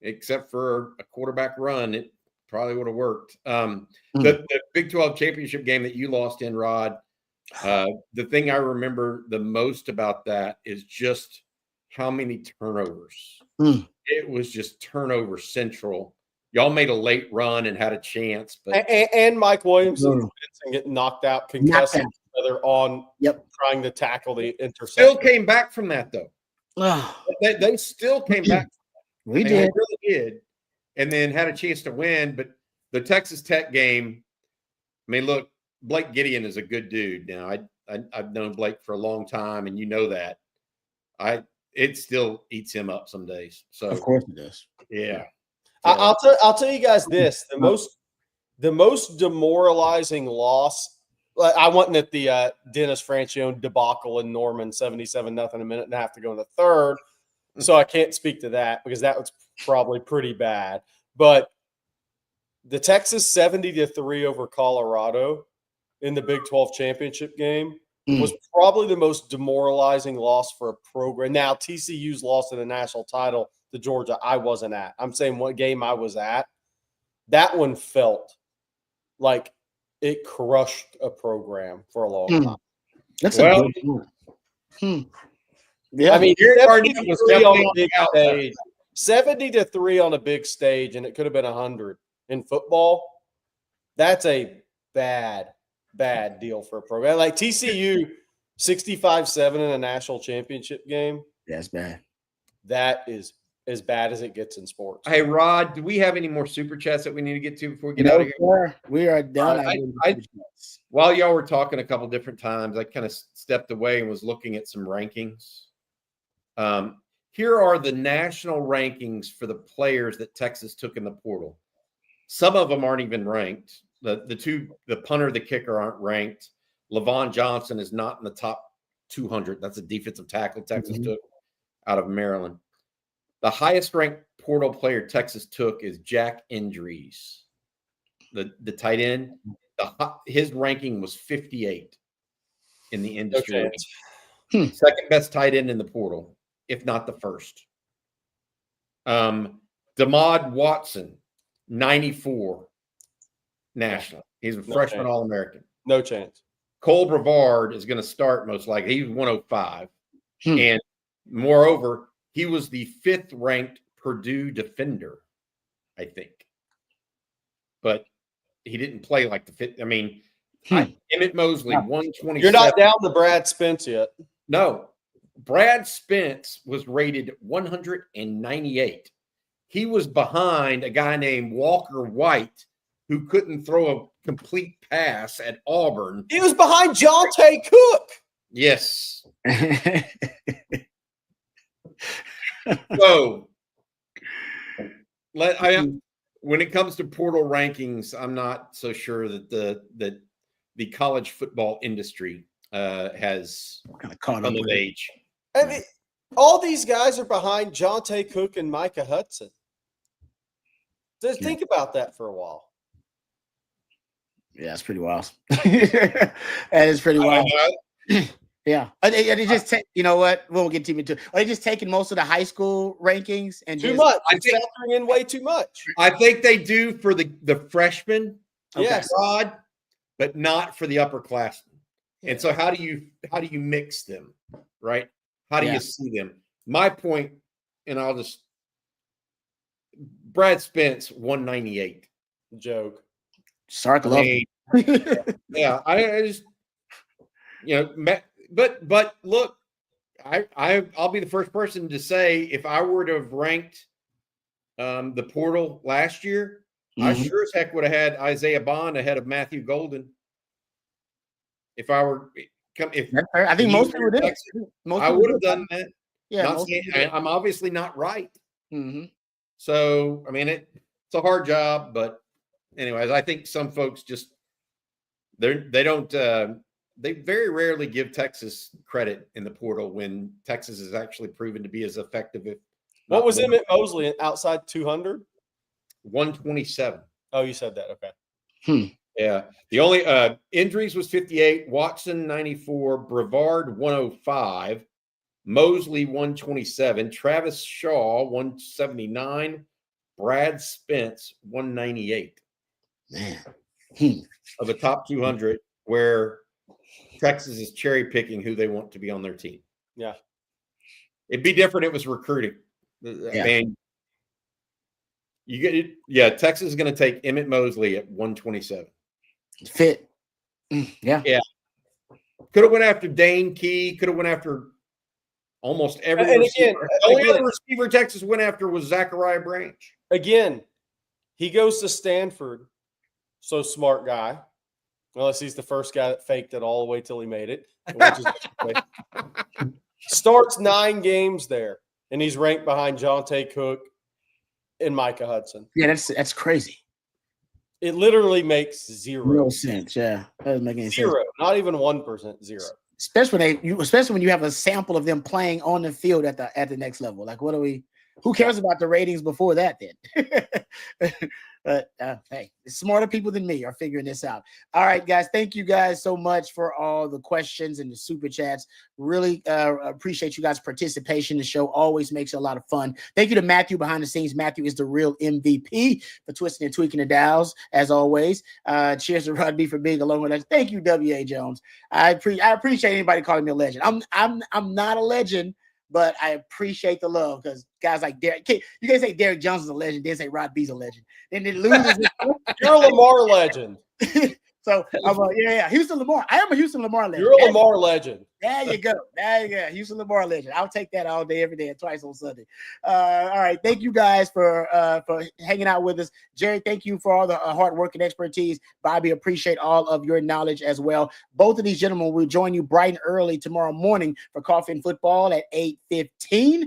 except for a quarterback run, it probably would have worked. The Big 12 championship game that you lost in, Rod, the thing I remember the most about that is just how many turnovers. It was just turnover central y'all made a late run and had a chance, but and Mike Williamson getting knocked out, concussed each other on trying to tackle the interception. Still came back from that though. Oh. They still came back. We They did. really did, and then had a chance to win. But the Texas Tech game, I mean, look, Blake Gideon is a good dude. Now, I've known Blake for a long time, and you know that. It still eats him up some days. So of course it does. Yeah. I'll tell you guys this: the most demoralizing loss. I wasn't at the Dennis Franchione debacle in Norman, 77-0, a minute and a half to go in the third, so I can't speak to that because that was probably pretty bad. But the Texas 70-3 over Colorado in the Big 12 championship game was probably the most demoralizing loss for a program. Now, TCU's lost in the national title to Georgia. I wasn't at. I'm saying what game I was at. That one felt like it crushed a program for a long time. That's well, a good one. Yeah, I mean, 70-3 on a big stage, and it could have been 100 in football. That's a bad deal for a program like TCU. 65-7 in a national championship game. That's bad. That is as bad as it gets in sports. Hey, Rod, do we have any more super chats that we need to get to before we get out of here? Sir. We are done. While y'all were talking a couple different times, I kind of stepped away and was looking at some rankings. Here are the national rankings for the players that Texas took in the portal. Some of them aren't even ranked. The punter, the kicker aren't ranked. Levon Johnson is not in the top 200. That's a defensive tackle Texas took out of Maryland. The highest ranked portal player Texas took is Jack Indries, the tight end. His ranking was 58 in the industry. Second best tight end in the portal, if not the first. Damod Watson, 94 national. He's a freshman All-American. No chance. Cole Brevard is going to start most likely. He's 105. And moreover, he was the 5th ranked Purdue defender, I think. But he didn't play like the 5th. I mean, Emmett Mosley, 127. You're not down to Brad Spence yet. No. Brad Spence was rated 198. He was behind a guy named Walker White, who couldn't throw a complete pass at Auburn. He was behind Jonte Cook. Yes. So, when it comes to portal rankings, I'm not so sure that the college football industry has kind of caught come of age. I mean, all these guys are behind Jonte Cook and Micah Hudson. Just think about that for a while. Yeah, it's pretty wild. That is pretty wild. Yeah. Are they just you know what? We won't get too into it. Are they just taking most of the high school rankings and too much? It's factoring in way too much. I think they do for the freshmen, yes, Rod, but not for the upperclassmen. Yeah. And so how do you mix them, right? How do you see them? My point, and Brad Spence, 198. Joke. Sark love him. Yeah, I just, but look, I'll be the first person to say if I were to have ranked the portal last year, I sure as heck would have had Isaiah Bond ahead of Matthew Golden. If I were, I think most people did. I would have done that. Yeah, I'm obviously not right. So I mean, it's a hard job, but anyways, I think some folks just they very rarely give Texas credit in the portal when Texas is actually proven to be as effective. What was Emmett Mosley outside 200? 127. Oh, you said that. Okay. Yeah. The only injuries was 58, Watson 94, Brevard 105, Mosley 127, Travis Shaw 179, Brad Spence 198. Man. Of the top 200, where Texas is cherry picking who they want to be on their team. Yeah. It'd be different if it was recruiting. Yeah. I mean, You get it. Yeah, Texas is going to take Emmett Mosley at 127. Fit. Yeah. Could have went after Dane Key. Could have went after almost every receiver. The only other receiver Texas went after was Zachariah Branch. Again, he goes to Stanford. So smart guy. Unless he's the first guy that faked it all the way till he made it. Starts 9 games there, and he's ranked behind Jonte Cook and Micah Hudson. Yeah, that's crazy. It literally makes zero sense. Yeah, that doesn't make any sense. Not even 1%. Zero. Especially when you have a sample of them playing on the field at the next level. Like, what are we? Who cares about the ratings before that then? But hey, smarter people than me are figuring this out. All right, guys. Thank you guys so much for all the questions and the super chats. Really appreciate you guys' participation. The show always makes it a lot of fun. Thank you to Matthew behind the scenes. Matthew is the real MVP for twisting and tweaking the dials, as always. Cheers to Rod B for being along with us. Thank you, W.A. Jones. I appreciate anybody calling me a legend. I'm not a legend, but I appreciate the love because guys like Derek, you can't say Derek Jones is a legend, then say Rod B's a legend. Then they lose. You're a Lamar legend. So yeah, Houston Lamar. I am a Houston Lamar legend. You're a Lamar legend. There you go. Houston Lamar legend. I'll take that all day, every day, and twice on Sunday. All right. Thank you guys for hanging out with us. Jerry, thank you for all the hard work and expertise. Bobby, appreciate all of your knowledge as well. Both of these gentlemen will join you bright and early tomorrow morning for Coffee and Football at 8:15.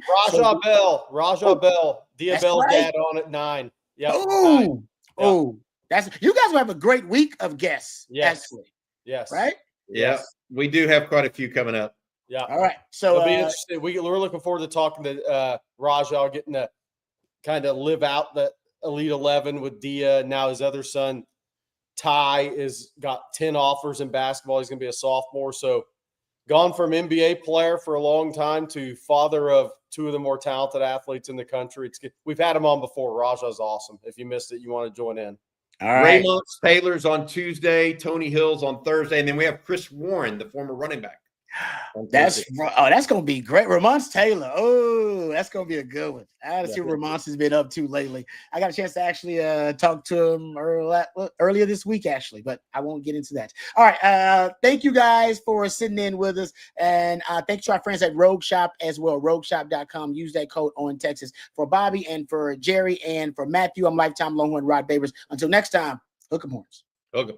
Rajah Bell. Dia Bell's dad on at 9. Yeah. That's you guys will have a great week of guests. Yes. Actually. Yes. Right? Yeah. We do have quite a few coming up. Yeah. All right. So it'll be interesting. We're looking forward to talking to Rajah, getting to kind of live out the Elite 11 with Dia. Now his other son, Ty, is got 10 offers in basketball. He's going to be a sophomore. So gone from NBA player for a long time to father of 2 of the more talented athletes in the country. It's good. We've had him on before. Rajah's awesome. If you missed it, you want to join in. All right. Raymond Taylor's on Tuesday, Tony Hill's on Thursday, and then we have Chris Warren, the former running back. That's gonna be great. Ramonce Taylor. Oh, that's gonna be a good one. I gotta see what Ramonce has been up to lately. I got a chance to actually talk to him earlier this week, actually, but I won't get into that. All right. Thank you guys for sitting in with us, and thanks to our friends at Rogue Shop as well. RogueShop.com. Use that code on Texas for Bobby and for Jerry and for Matthew. I'm Lifetime Longhorn Rod Babers. Until next time, hook 'em horns. Hook 'em.